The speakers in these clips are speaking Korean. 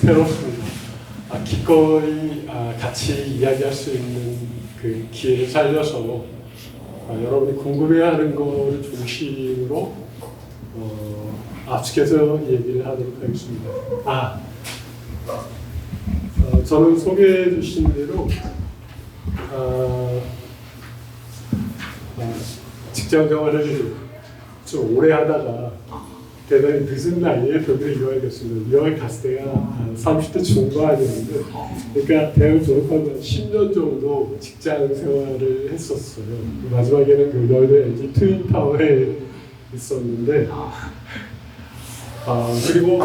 새롭습니다. 기꺼이 같이 이야기할 수 있는 그 기회를 살려서 여러분이 궁금해하는 거를 중심으로 압축해서 얘기를 하도록 하겠습니다. 저는 소개해 주신 대로 직장 생활을 좀 오래 하다가 대단히 늦은 나이에 독일에 유학을 갔습니다. 유학을 갔을 때가 30대 중반이었는데, 그러니까 대학을 졸업하고 10년 정도 직장 생활을 했었어요. 마지막에는 그 너희들 LG 트윈타워에 있었는데, 그리고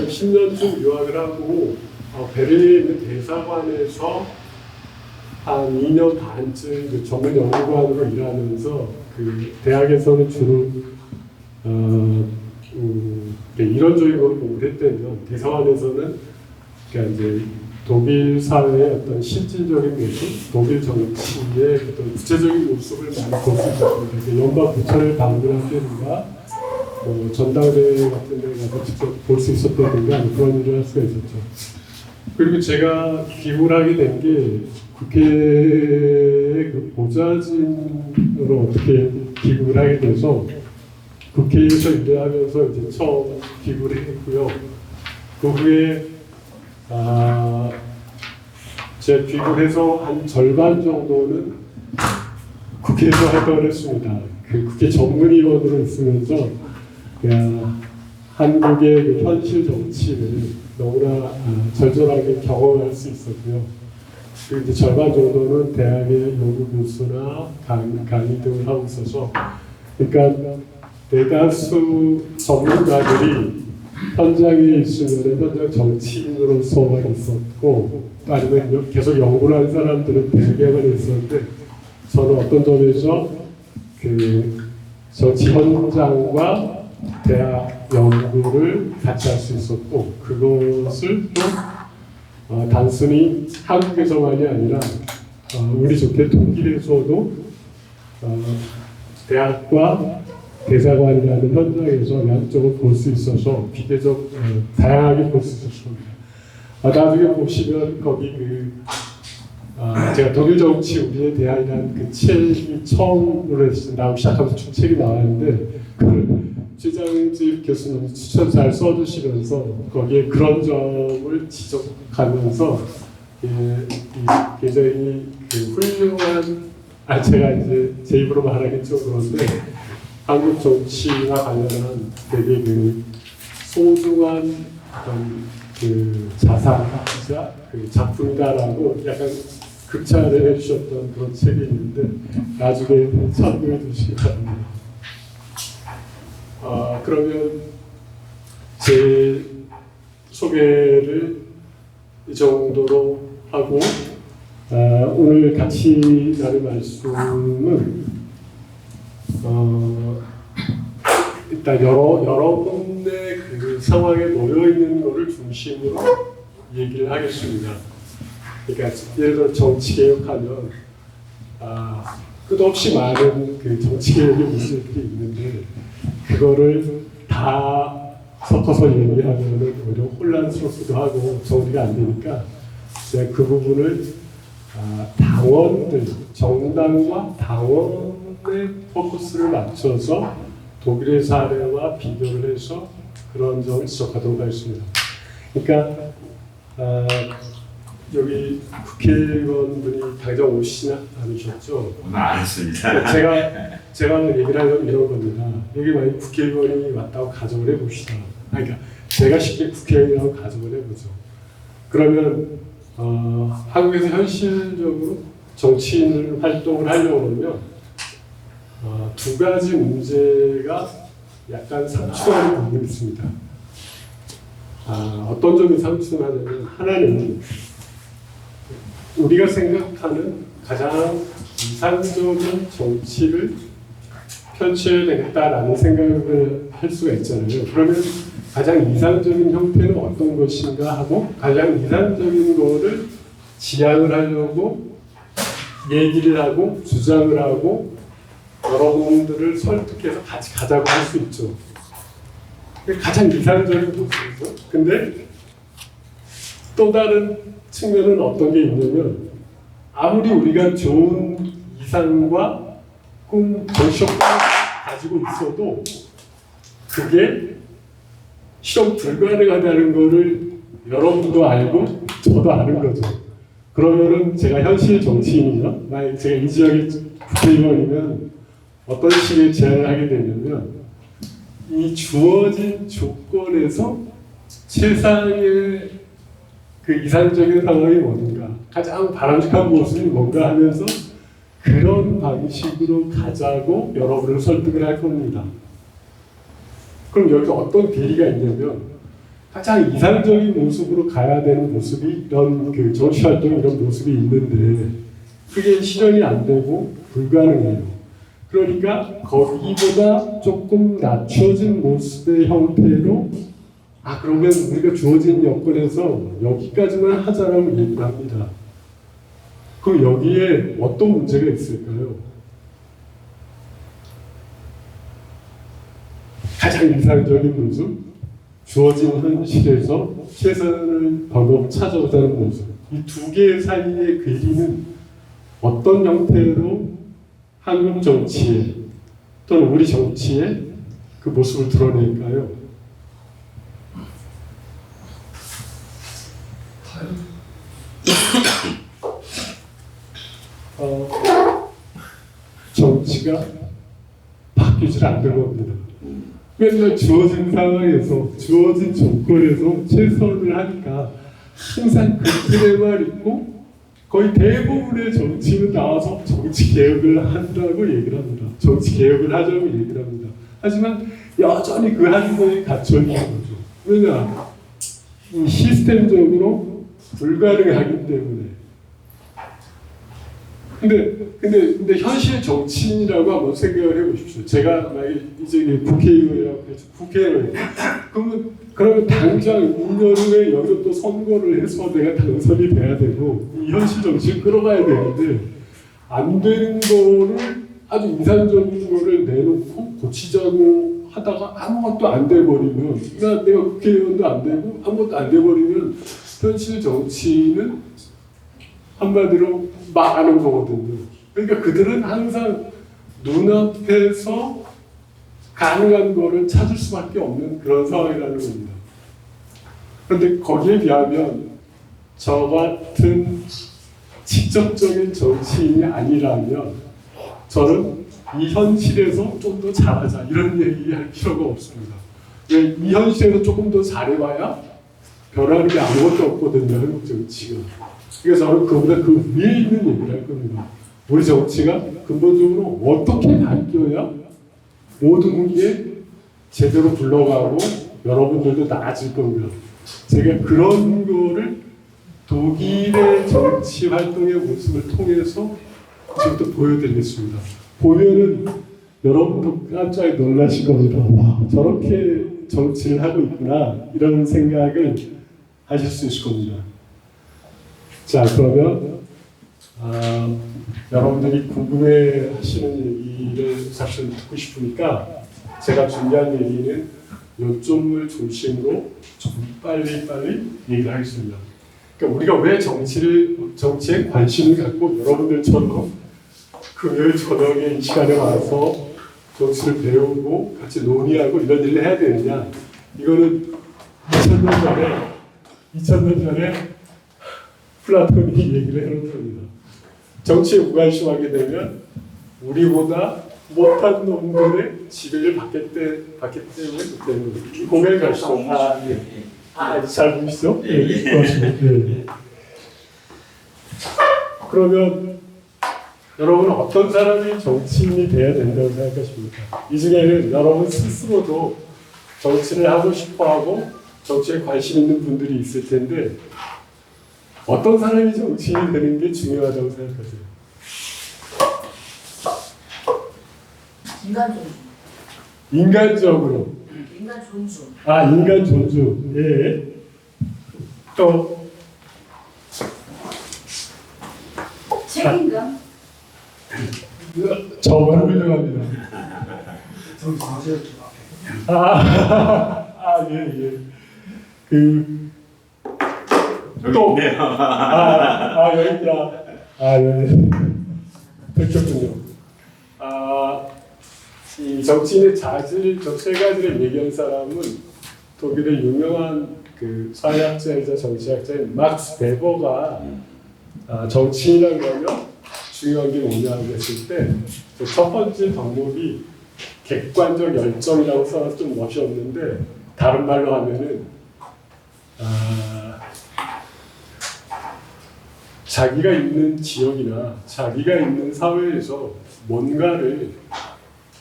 10년쯤 유학을 하고 베를린에 있는 대사관에서 한 2년 반쯤 그 전문 연구관으로 일하면서 그 대학에서는 주로 이론적인 걸 공부를 했다면 대사관에서는 그러니까 이제 독일 사회의 어떤 실질적인 모습, 독일 정치의 어떤 구체적인 모습을 많이 볼 수 있었습니다. 연방 부처를 방문한다든가 전당대회 같은 데 가서 직접 볼 수 있었다든가 그런 일을 할 수가 있었죠. 그리고 제가 기부를 하게 된 게 국회의 그 보좌진으로 어떻게 기부를 하게 돼서 국회에서 일을 하면서 이제 처음 기부를 했고요. 그 후에 제가 기부를 해서 한 절반 정도는 국회에서 활동을 했습니다. 그 국회 전문위원으로 있으면서 한국의 그 현실 정치를 너무나 절절하게 경험할 수 있었고요. 그리고 이제 절반 정도는 대학의 연구 교수나 강의 등을 하고 있어서, 그러니까 대다수 전문가들이 현장에 있으면 현장 정치인으로서 있었고, 아니면 계속 연구를 하는 사람들은 대학에만 있었는데, 저는 어떤 점에서 그 정치 현장과 대학 연구를 같이 할 수 있었고, 그것을 또 단순히 한국에서만이 아니라 우리 좋게 독일에서도 대학과 대사관이라는 현장에서 양쪽을 볼 수 있어서 비교적 다양하게 볼 수 있었습니다. 나중에 보시면 거기 제가 독일 정치 우리의 대안이라는 그 책이 처음으로 나오기 시작하면서 책이 나왔는데, 그 최장집 교수님 추천 잘 써주시면서 거기에 그런 점을 지적하면서 굉장히 그 훌륭한, 제가 이제 제 입으로 말하긴 좀 그런데 한국 정치와 관련한 되게 그 소중한 어떤 그 자산이자 그 작품이다라고 약간 극찬을 해주셨던 그런 책이 있는데 나중에 참고해 주시기 바랍니다. 그러면 제 소개를 이 정도로 하고 오늘 같이 나눌 말씀은 일단 여러분의 그 상황에 놓여 있는 것을 중심으로 얘기를 하겠습니다. 그러니까 예를 들어 정치 개혁하면 끝없이 많은 그 정치 개혁의 문제들이 있는데 그거를 다 섞어서 얘기하면 오히려 혼란스럽기도 하고 정리가 안 되니까 제가 그 부분을 당원들, 정당과 당원의 포커스를 맞춰서 독일의 사례와 비교를 해서 그런 점을 지적하도록 하겠습니다. 그러니까 여기 국회의원분이 당장 오시나 않으셨죠? 안 왔습니다. 제가 얘기를 하려면 이런 겁니다. 여기 만약 국회의원이 왔다고 가정을 해봅시다. 그러니까 제가 쉽게 국회의원이라고 가정을 해보죠. 그러면 한국에서 현실적으로 정치인 활동을 하려고 그러면 두 가지 문제가 약간 상충하는 부분이 있습니다. 어떤 점이 상충하냐면 하나는 우리가 생각하는 가장 이상적인 정치를 펼쳐야 되겠다라는 생각을 할 수가 있잖아요. 그러면 가장 이상적인 형태는 어떤 것인가 하고 가장 이상적인 거를 지향을 하려고 얘기를 하고 주장을 하고 여러분들을 설득해서 같이 가자고 할 수 있죠. 가장 이상적인 모습이죠. 근데 또 다른 측면은 어떤 게 있냐면 아무리 우리가 좋은 이상과 꿈, 정신을 가지고 있어도 그게 실현 불가능하다는 거를 여러분도 알고 저도 아는 거죠. 그러면은 제가 현실 정치인이나 만약 제가 이 지역의 국회의원이면 어떤 식의 제안을 하게 되냐면 이 주어진 조건에서 최상의 그 이상적인 상황이 뭔가 가장 바람직한 모습이 뭔가 하면서 그런 방식으로 가자고 여러분을 설득을 할 겁니다. 그럼 여기서 어떤 비리가 있냐면 가장 이상적인 모습으로 가야 되는 모습이 이런 그 정치활동 이런 모습이 있는데 그게 실현이 안 되고 불가능해요. 그러니까 거기보다 조금 낮춰진 모습의 형태로 그러면 우리가 주어진 여건에서 여기까지만 하자라고 얘기를 합니다. 그럼 여기에 어떤 문제가 있을까요? 가장 이상적인 모습, 주어진 현실에서 최선을 번호 찾아오자는 모습. 이 두 개 사이의 괴리는 어떤 형태로 한국 정치에 또는 우리 정치에 그 모습을 드러낼까요? 정치가 바뀌질 않는 겁니다. 맨날 주어진 상황에서 주어진 조건에서 최선을 하니까 항상 그 틀에만 있고 거의 대부분의 정치는 나와서 정치 개혁을 한다고 얘기를 합니다. 정치 개혁을 하자고 얘기를 합니다. 하지만 여전히 그 한계에 갇혀 있는 거죠. 왜냐? 시스템적으로 불가능하기 때문에. 근데 현실 정치인이라고 한번 생각을 해보십시오. 제가 만약에 이제 국회의원이라고 그랬죠. 국회의원. 그러면 당장 2년 후에 여기서 또 선거를 해서 내가 당선이 돼야 되고 이 현실 정치를 끌어가야 되는데 안 되는 거를 아주 인상적인 거를 내놓고 고치자고 하다가 아무것도 안 돼버리면 그러니까 내가 국회의원도 안 되고 아무것도 안 돼버리면 현실 정치는 한마디로 망하는 거거든요. 그러니까 그들은 항상 눈앞에서 가능한 거를 찾을 수밖에 없는 그런 상황이라는 겁니다. 그런데 거기에 비하면 저 같은 직접적인 정치인이 아니라면 저는 이 현실에서 좀 더 잘하자 이런 얘기할 필요가 없습니다. 왜 이 현실에서 조금 더 잘해봐야 변하는 게 아무것도 없거든요. 한국 정치가. 그래서 저는 그보다 그 위에 있는 얘기를 할 겁니다. 우리 정치가 근본적으로 어떻게 바뀌어야 모든 게 제대로 굴러가고 여러분들도 나아질 겁니다. 제가 그런 거를 독일의 정치 활동의 모습을 통해서 지금부터 보여드리겠습니다. 보면은 여러분도 깜짝 놀라실 겁니다. 와, 저렇게 정치를 하고 있구나 이런 생각을 하실 수 있을 겁니다. 자, 그러면 여러분들이 궁금해하시는 얘기를 사실 듣고 싶으니까 제가 준비한 얘기는 요점을 중심으로 좀 빨리 얘기를 하겠습니다. 그러니까 우리가 왜 정치에 관심을 갖고 여러분들처럼 금요일 저녁에 이 시간에 와서 정치를 배우고 같이 논의하고 이런 일을 해야 되느냐? 이거는 2000년 전에 플라톤이 얘기를 해놓은 겁니다. 정치에 무관심하게 되면 우리보다 못한 놈들의 지배를 받기 때문에 그때는 공연을 갈 수 없는. 잘 보이시죠? 네, 고맙습니다. 네. 그러면 여러분은 어떤 사람이 정치인이 돼야 된다고 생각하십니까? 이 중에는 여러분 스스로도 정치를 하고 싶어하고 정치에 관심 있는 분들이 있을 텐데 어떤 사람이 정치인이 되는 게 중요하다고 생각하세요? 인간 존중. 인간적으로. 인간 존중. 인간 존중. 예. 또 책임감. 정말 훌륭합니다. 예. 또 있네요. 여기구나. 네. 그렇군요. 이 정치인의 자질 저 세 가지를 얘기한 사람은 독일의 유명한 그 사회학자이자 정치학자인 막스 베버가 정치인이라는 거면 중요한 게 뭐냐고 했을 때 첫 번째 덕목이 객관적 열정이라고 써서 좀 멋이 없는데 다른 말로 하면은 자기가 있는 지역이나 자기가 있는 사회에서 뭔가를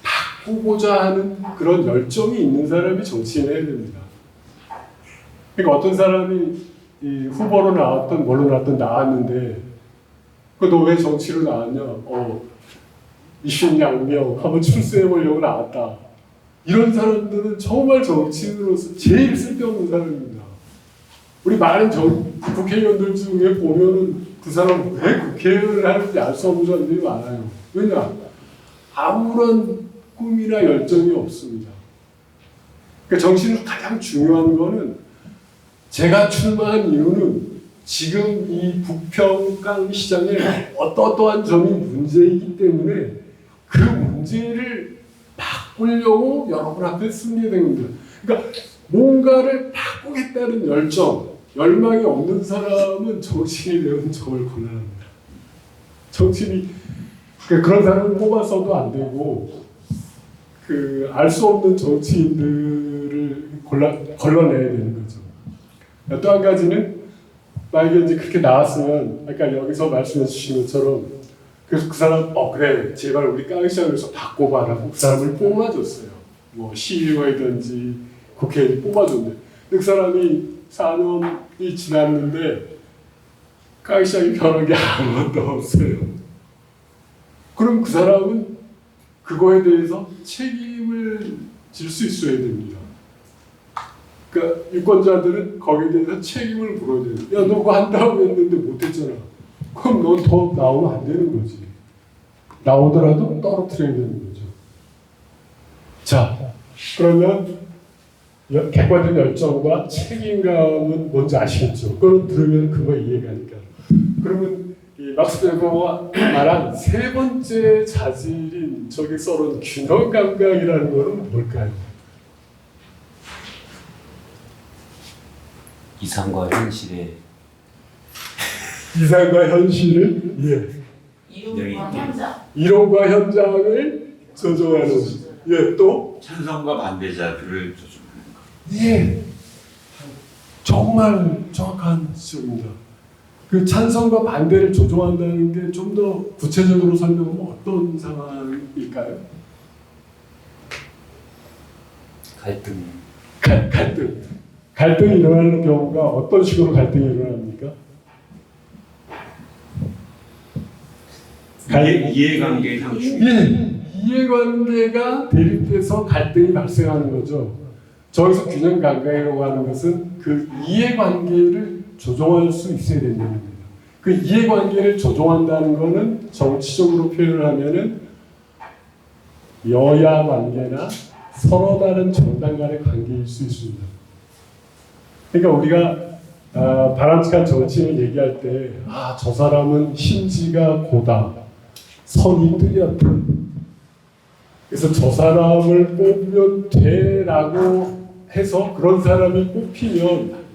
바꾸고자 하는 그런 열정이 있는 사람이 정치인을 해야 됩니다. 그러니까 어떤 사람이 이 후보로 나왔던 뭘로 나왔던 나왔는데 너 왜 정치로 나왔냐? 이신양명 한번 출세해 보려고 나왔다. 이런 사람들은 정말 정치인으로서 제일 쓸데없는 사람입니다. 우리 많은 국회의원들 중에 보면은 그 사람 왜 국회의원을 하는지 알 수 없는 사람들이 많아요. 왜냐? 아무런 꿈이나 열정이 없습니다. 그러니까 정치인은 가장 중요한 거는 제가 출마한 이유는 지금 이 부평강 시장에 어떠한 점이 문제이기 때문에 그 문제를 바꾸려고 여러분 앞에 승리된 겁니다. 그러니까 뭔가를 바꾸겠다는 열정, 열망이 없는 사람은 정치인이 되면 정말 곤란합니다. 정치인이 그런 사람을 뽑아서도 안 되고 알 수 없는 정치인들을 걸러내야 되는 거죠. 또 한 가지는 만약에 이제 그렇게 나왔으면 아까 여기서 말씀해 주신 것처럼 그래서 그 사람 그래 제발 우리 깡시장에서 바꿔봐라고 그 사람을 뽑아줬어요. 뭐 시의회든지 국회의원이 뽑아줬는데 그 사람이 4년이 지났는데 깡시장이 변한 게 아무것도 없어요. 그럼 그 사람은 그거에 대해서 책임을 질 수 있어야 됩니다. 그러니까 유권자들은 거기에 대해서 책임을 물어야 돼요. 야, 너 그거 한다고 했는데 못했잖아. 그럼 넌 더 나오면 안 되는 거지. 나오더라도 떨어뜨려야 되는 거죠. 자, 그러면 객관적 열정과 책임감은 뭔지 아시겠죠? 그걸 들으면 그거 이해가니까. 그러면 이 막스 베버가 말한 세 번째 자질인 저기 써놓은 균형 감각이라는 거는 뭘까요? 이상과 현실의 이상과 현실을 이론과 현장을 조정하는 또 찬성과 반대자들을 조정하는 것. 정말 정확한 지적입니다. 그 찬성과 반대를 조정한다는 게 좀 더 구체적으로 설명하면 어떤 상황일까요? 갈등이 일어나는 경우가 어떤 식으로 갈등이 일어납니까? 이해관계 상충. 이해관계가 대립돼서 갈등이 발생하는 거죠. 저기서 균형 감각이라고 하는 것은 그 이해관계를 조정할 수 있어야 된다는 겁니다. 그 이해관계를 조정한다는 것은 정치적으로 표현을 하면은 여야 관계나 서로 다른 정당 간의 관계일 수 있습니다. 그러니까 우리가 바람직한 정치인을 얘기할 때 저 사람은 심지가 고다, 선이 뚜렷다. 그래서 저 사람을 뽑으면 돼라고 해서 그런 사람이 뽑히면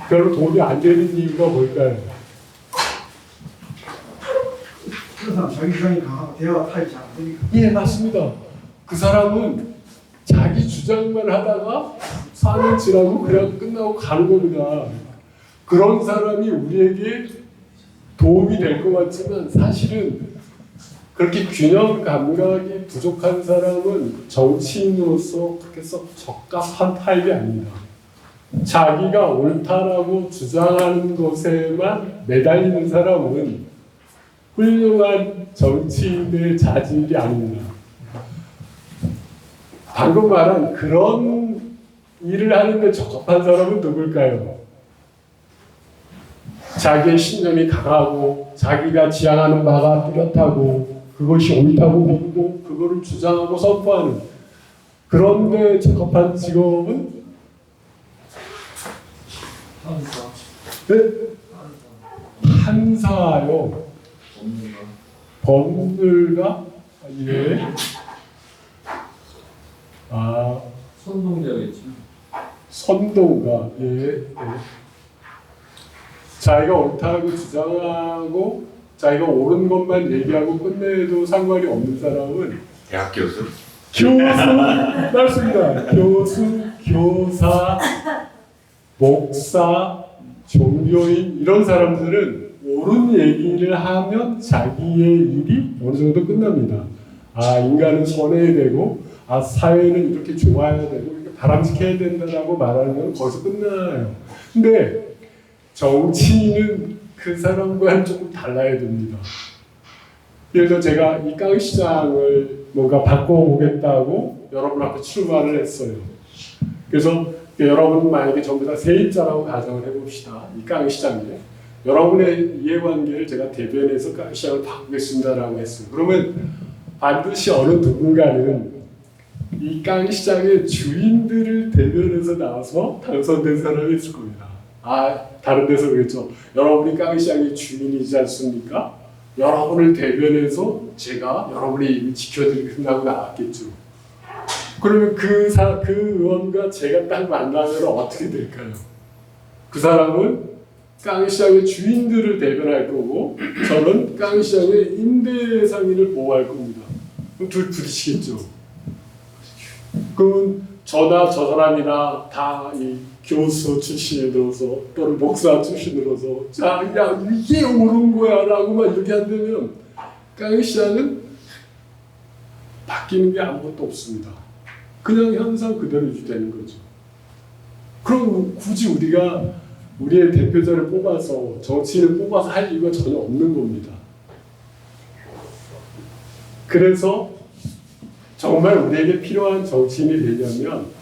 별로 도움이 안 되는 이유가 뭘까요? 그런 사람 자기 주장이 강하고 대화가 타입이 잘 안 되니까. 맞습니다. 그 사람은 자기 주장만 하다가 4년 지나고 그냥 끝나고 가는 겁니다. 그런 사람이 우리에게 도움이 될 것 같지만 사실은 그렇게 균형 감각이 부족한 사람은 정치인으로서 그렇게 썩 적합한 타입이 아닙니다. 자기가 옳다라고 주장하는 것에만 매달리는 사람은 훌륭한 정치인의 자질이 아닙니다. 방금 말한 그런 일을 하는데 적합한 사람은 누굴까요? 자기의 신념이 강하고 자기가 지향하는 바가 뚜렷하고 그것이 옳다고 믿고 그거를 주장하고 선포하는 그런 데 적합한 직업은 네? 판사요. 법률가? 예. 아, 선동자겠지. 선동가. 예. 자기가 옳다고 주장하고 자기가 옳은 것만 얘기하고 끝내도 상관이 없는 사람은 대학 교수. 교수 맞습니다. 교수, 교사, 목사, 종교인 이런 사람들은 옳은 얘기를 하면 자기의 일이 어느 정도 끝납니다. 아, 인간은 선해야 되고, 아, 사회는 이렇게 좋아야 되고, 이렇게 바람직해야 된다라고 말하는 건 거기서 끝나요. 근데 정치인은 그 사람과는 조금 달라야 됩니다. 예를 들어 제가 이 깡시장을 뭔가 바꿔보겠다고 여러분 앞에 출마를 했어요. 그래서 여러분 만약에 전부 다 세입자라고 가정을 해봅시다. 이 깡시장에 여러분의 이해관계를 제가 대변해서 깡시장을 바꾸겠습니다라고 했어요. 그러면 반드시 어느 누군가는 이 깡시장의 주인들을 대변해서 나와서 당선된 사람이 있을 겁니다. 아, 다른 데서 그랬죠. 여러분이 깡시장의 주인이지 않습니까? 여러분을 대변해서 제가 여러분의 일을 지켜드리겠다고 나왔겠죠. 그러면 그 의원과 제가 딱 만나면 어떻게 될까요? 그 사람은 깡시장의 주인들을 대변할 거고 저는 깡시장의 임대 상인을 보호할 겁니다. 그럼 둘 부딪히겠죠. 그러면 저나 저 사람이나 다 이 교수 출신으로서 또는 목사 출신으로서 자, 야, 이게 옳은 거야 라고 막 이렇게 한다면 깡시장은 바뀌는 게 아무것도 없습니다. 그냥 현상 그대로 유지되는 거죠. 그럼 굳이 우리가 우리의 대표자를 뽑아서 정치인을 뽑아서 할 이유가 전혀 없는 겁니다. 그래서 정말 우리에게 필요한 정치인이 되려면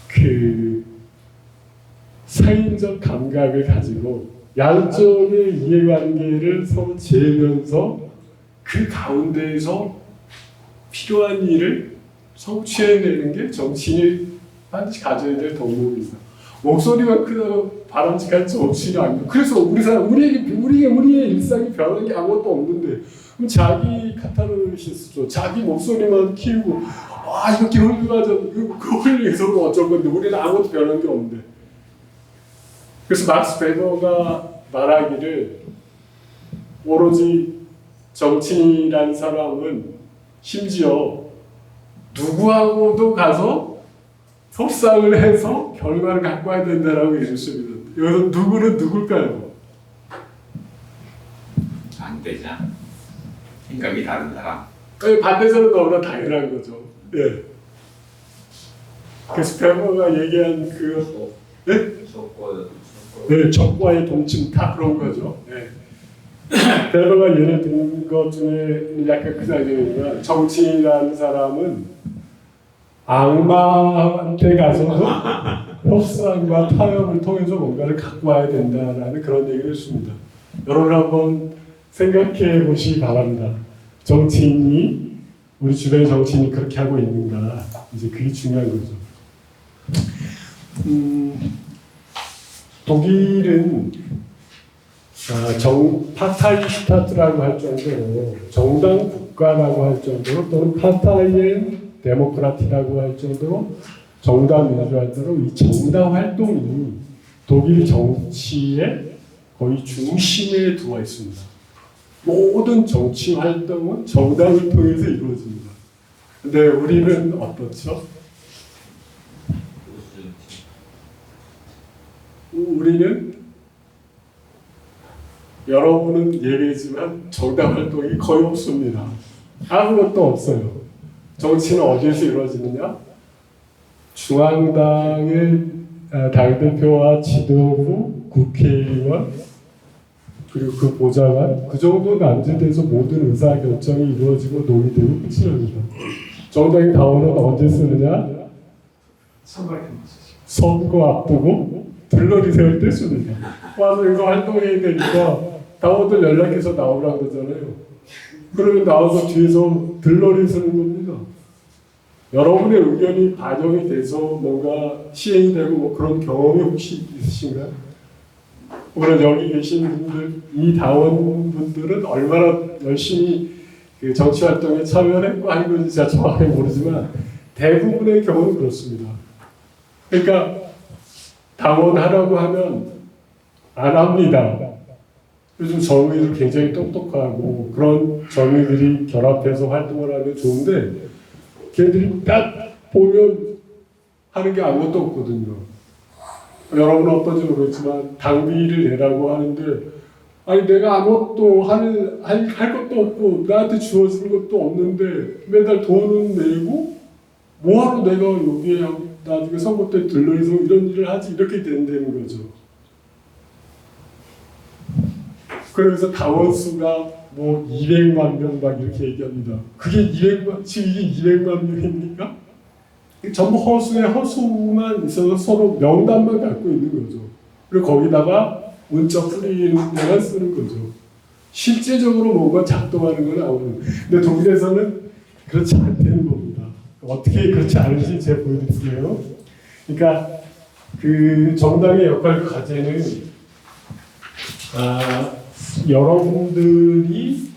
그 사인적 감각을 가지고 양쪽의 이해관계를 서로 재면서 그 가운데에서 필요한 일을 성취해내는 게 정치인이 반드시 가져야 될 덕목입니다. 목소리가 크다고 바람직한 정치인이 아닙니다. 그래서 우리의 일상이 변한 게 아무것도 없는데 그럼 자기 카타르시스죠. 자기 목소리만 키우고 이렇게 훌륭하죠. 그 훌륭해서 어쩔 건데 우리는 아무것도 변한 게 없는데. 그래서 막스 베버가 말하기를 오로지 정치인이라는 사람은 심지어 누구하고도 가서 협상을 해서 결과를 갖고 와야 된다라고 얘기했습니다. 여기서 누구는 누굴까요? 반대자. 생각이 다른 사람. 반대자는 너무나 당연한 거죠. 예. 그래서 베버가 얘기한 적과의 동침 다 그런 거죠. 예. 베버가 예를 든 것 중에 약간 그 사람이지만 정치인이라는 사람은 악마한테 가서도 협상과 타협을 통해서 뭔가를 갖고 와야 된다라는 그런 얘기를 했습니다. 여러분 한번 생각해 보시기 바랍니다. 정치인이 우리 주변의 정치인이 그렇게 하고 있는가 이제 그게 중요한 거죠. 독일은 파타이슈타트라고 할 정도로 정당 국가라고 할 정도로 또는 파타이엔 데모크라티라고 할 정도로 정당 민주화대로 이 정당 활동이 독일 정치의 거의 중심에 들어와 있습니다. 모든 정치 활동은 정당을 통해서 이루어집니다. 근데 우리는 어떻죠? 우리는 여러분은 얘기했지만 정당 활동이 거의 없습니다. 아무것도 없어요. 정치는 어디에서 이루어지느냐? 중앙당의 당대표와 지도부, 국회의원 그리고 그 보좌관 그 정도 남짓돼서 모든 의사결정이 이루어지고 논의되고 끝이 납니다. 정당의 당원은 언제 쓰느냐? 선거 앞두고 들러리 세울 때 씁니다. 와서 여기서 활동해야 되니까 당원들 연락해서 나오라고 그러잖아요. 그러면 나와서 뒤에서 들러리 쓰는 겁니다. 여러분의 의견이 반영이 돼서 뭔가 시행이 되고 뭐 그런 경험이 혹시 있으신가요? 물론 여기 계신 분들, 이 당원분들은 얼마나 열심히 그 정치 활동에 참여를 했고 하는 건지 제가 정확하게 모르지만 대부분의 경우는 그렇습니다. 그러니까 당원하라고 하면 안 합니다. 요즘 젊은이들 굉장히 똑똑하고 그런 젊은이들이 결합해서 활동을 하면 좋은데 걔들이 딱 보면 하는 게 아무것도 없거든요. 여러분은 어떤지 모르겠지만 당비를 내라고 하는데 아니 내가 아무것도 할 것도 없고 나한테 주어진 것도 없는데 매달 돈은 내고 뭐하러 내가 여기에 나중에 선거 때 들러서 이런 일을 하지 이렇게 된다는 거죠. 그러면서 당원 수가 뭐 200만 명 막 이렇게 얘기합니다. 그게 200만, 지금 이게 200만 명입니까? 전부 허수의 허수만 있어서 서로 명단만 갖고 있는 거죠. 그리고 거기다가 문자 뿌리는 데만 쓰는 거죠. 실제적으로 뭔가 작동하는 건 아무튼. 근데 독일에서는 그렇지 않다는 겁니다. 어떻게 그렇지 않은지 제가 보여드릴게요. 그러니까 그 정당의 역할 과제는 여러분들이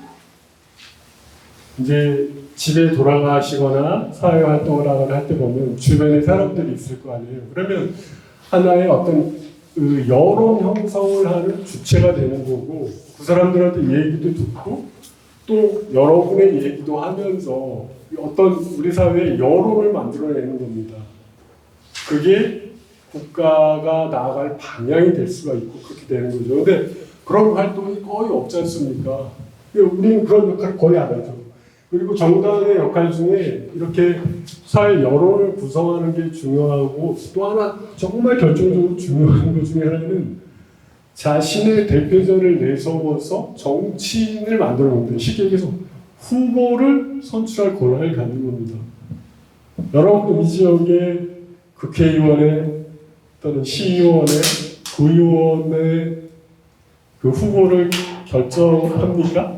이제 집에 돌아가시거나 사회 활동을 하거나 할 때 보면 주변에 사람들이 있을 거 아니에요. 그러면 하나의 어떤 그 여론 형성을 하는 주체가 되는 거고 그 사람들한테 얘기도 듣고 또 여러분의 얘기도 하면서 어떤 우리 사회의 여론을 만들어내는 겁니다. 그게 국가가 나아갈 방향이 될 수가 있고 그렇게 되는 거죠. 근데 그런 활동이 거의 없지 않습니까? 우리는 그런 역할을 거의 안 하죠. 그리고 정당의 역할 중에 이렇게 사회 여론을 구성하는 게 중요하고 또 하나 정말 결정적으로 중요한 것 중에 하나는 자신의 대표자를 내세워서 정치인을 만드는 겁니다. 쉽게 얘기해서 후보를 선출할 권한을 갖는 겁니다. 여러분도 이 지역의 국회의원의 또는 시의원의 구의원의 그 후보를 결정합니까?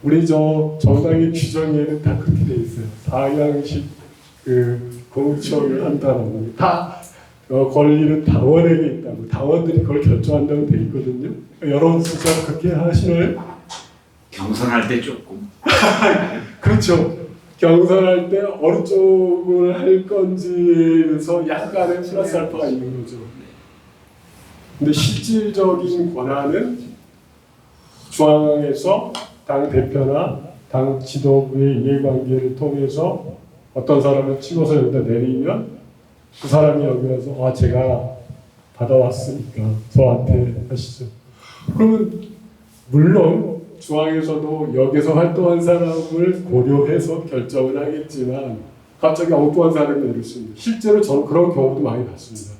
우리 저 정당의 규정에는 다 그렇게 돼 있어요. 4양식 그 공천을 한다는 다 권리는 당원에게 있다고 당원들이 그걸 결정한다고 돼 있거든요. 여러분 진짜 그렇게 하시나요? 경선할 때 조금. 그렇죠. 경선할 때 어느 쪽을 할 건지에서 약간의 플러스 알파가 있는 거죠. 근데 실질적인 권한은 중앙에서 당 대표나 당 지도부의 이해관계를 통해서 어떤 사람을 찍어서 여기다 내리면 그 사람이 여기 와서 제가 받아왔으니까 저한테 하시죠. 그러면 물론 중앙에서도 여기서 활동한 사람을 고려해서 결정을 하겠지만 갑자기 엉뚱한 사람이 내릴 수 있는 실제로 저는 그런 경우도 많이 봤습니다.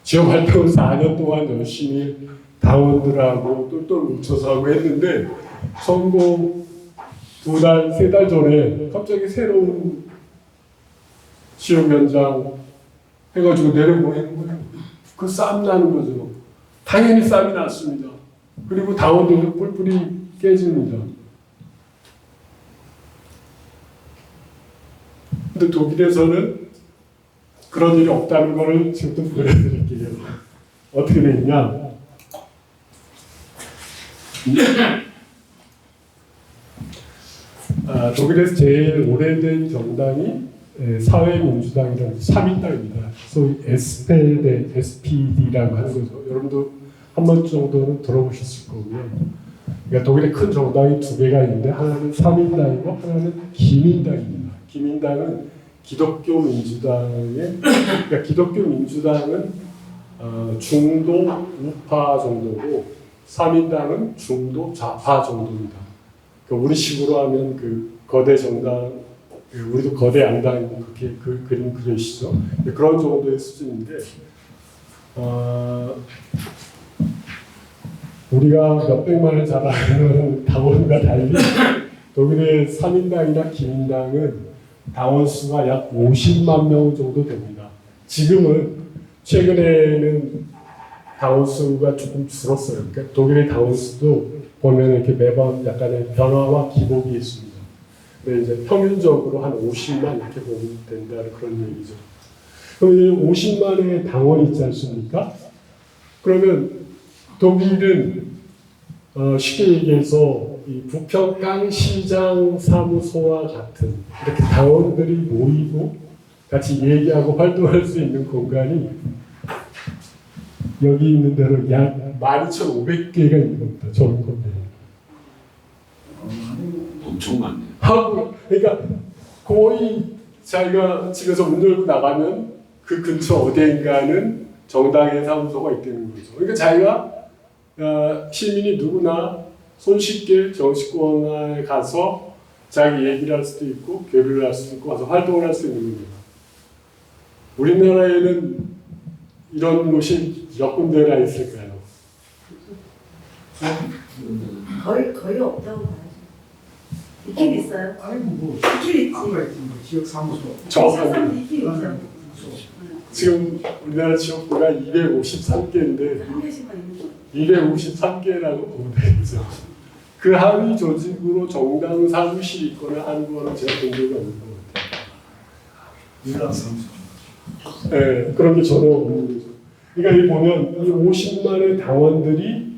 지역 활동을 4년 동안 열심히 당원들하고 똘똘 뭉쳐서 하고 했는데 선거 2달, 3달 전에 갑자기 새로운 지역위원장 해가지고 내려보내는 거예요. 그 싸움 나는 거죠. 당연히 싸움이 났습니다. 그리고 당원들도 뿔뿔이 깨집니다. 근데 독일에서는 그런 일이 없다는 것을 지금부터 보여드릴게요. 어떻게 돼 있냐? 독일에서 제일 오래된 정당이 사회민주당이라는 3인당입니다. 소위 SPD라고 하는 거죠. 여러분도 한 번 정도는 들어보셨을 거고요. 그러니까 독일에 큰 정당이 2개가 있는데 하나는 3인당이고 하나는 기민당입니다. 기민당은 기독교 민주당의 그러니까 기독교 민주당은 중도 우파 정도고 3인당은 중도 좌파 정도입니다. 그러니까 우리식으로 하면 그 거대 정당, 우리도 거대 양당 그렇게 그림 그리시죠. 그런 정도의 수준인데 우리가 몇백만을 자라는 당원과 달리 독일의 3인당이나 기민당은 당원 수가 약 50만 명 정도 됩니다. 지금은 최근에는 당원 수가 조금 줄었어요. 그러니까 독일의 당원 수도 보면 이렇게 매번 약간의 변화와 기복이 있습니다. 근데 이제 평균적으로 한 50만 이렇게 보면 된다는 그런 얘기죠. 그럼 이 50만의 당원이 있지 않습니까? 그러면 독일은 쉽게 얘기해서 이 부평강 시장 사무소와 같은 이렇게 당원들이 모이고 같이 얘기하고 활동할 수 있는 공간이 여기 있는 대로 약 12,500개가 있는 겁니다. 전 국내에. 엄청 많네요. 하고 그러니까 거의 자기가 집에서 문 열고 나가면 그 근처 어딘가는 정당의 사무소가 있다는 거죠. 그러니까 자기가 시민이 누구나 손쉽게 정치권에 가서 자기 얘기를 할 수도 있고 교류를 할 수도 있고 가서 활동을 할 수 있는 겁니다. 우리나라에는 이런 곳이 몇 군데나 있을까요? 거의 없다고 봐야죠. 있긴 있어요. 아니 뭐 있긴 있지. 아까 있던 그 지역 사무소. 정확하게 있긴 있죠. 지금 우리나라 지역구가 253개인데 한 개씩만 있는 거. 253개라고 보면 되겠죠. 그 하위 조직으로 정당 사무실이 있거나 하는 거는 제가 본 적이 없는 것 같아요. 유일한 사무소. 네, 그런 게 전혀 없는 거죠. 그러니까 이 보면 이 50만의 당원들이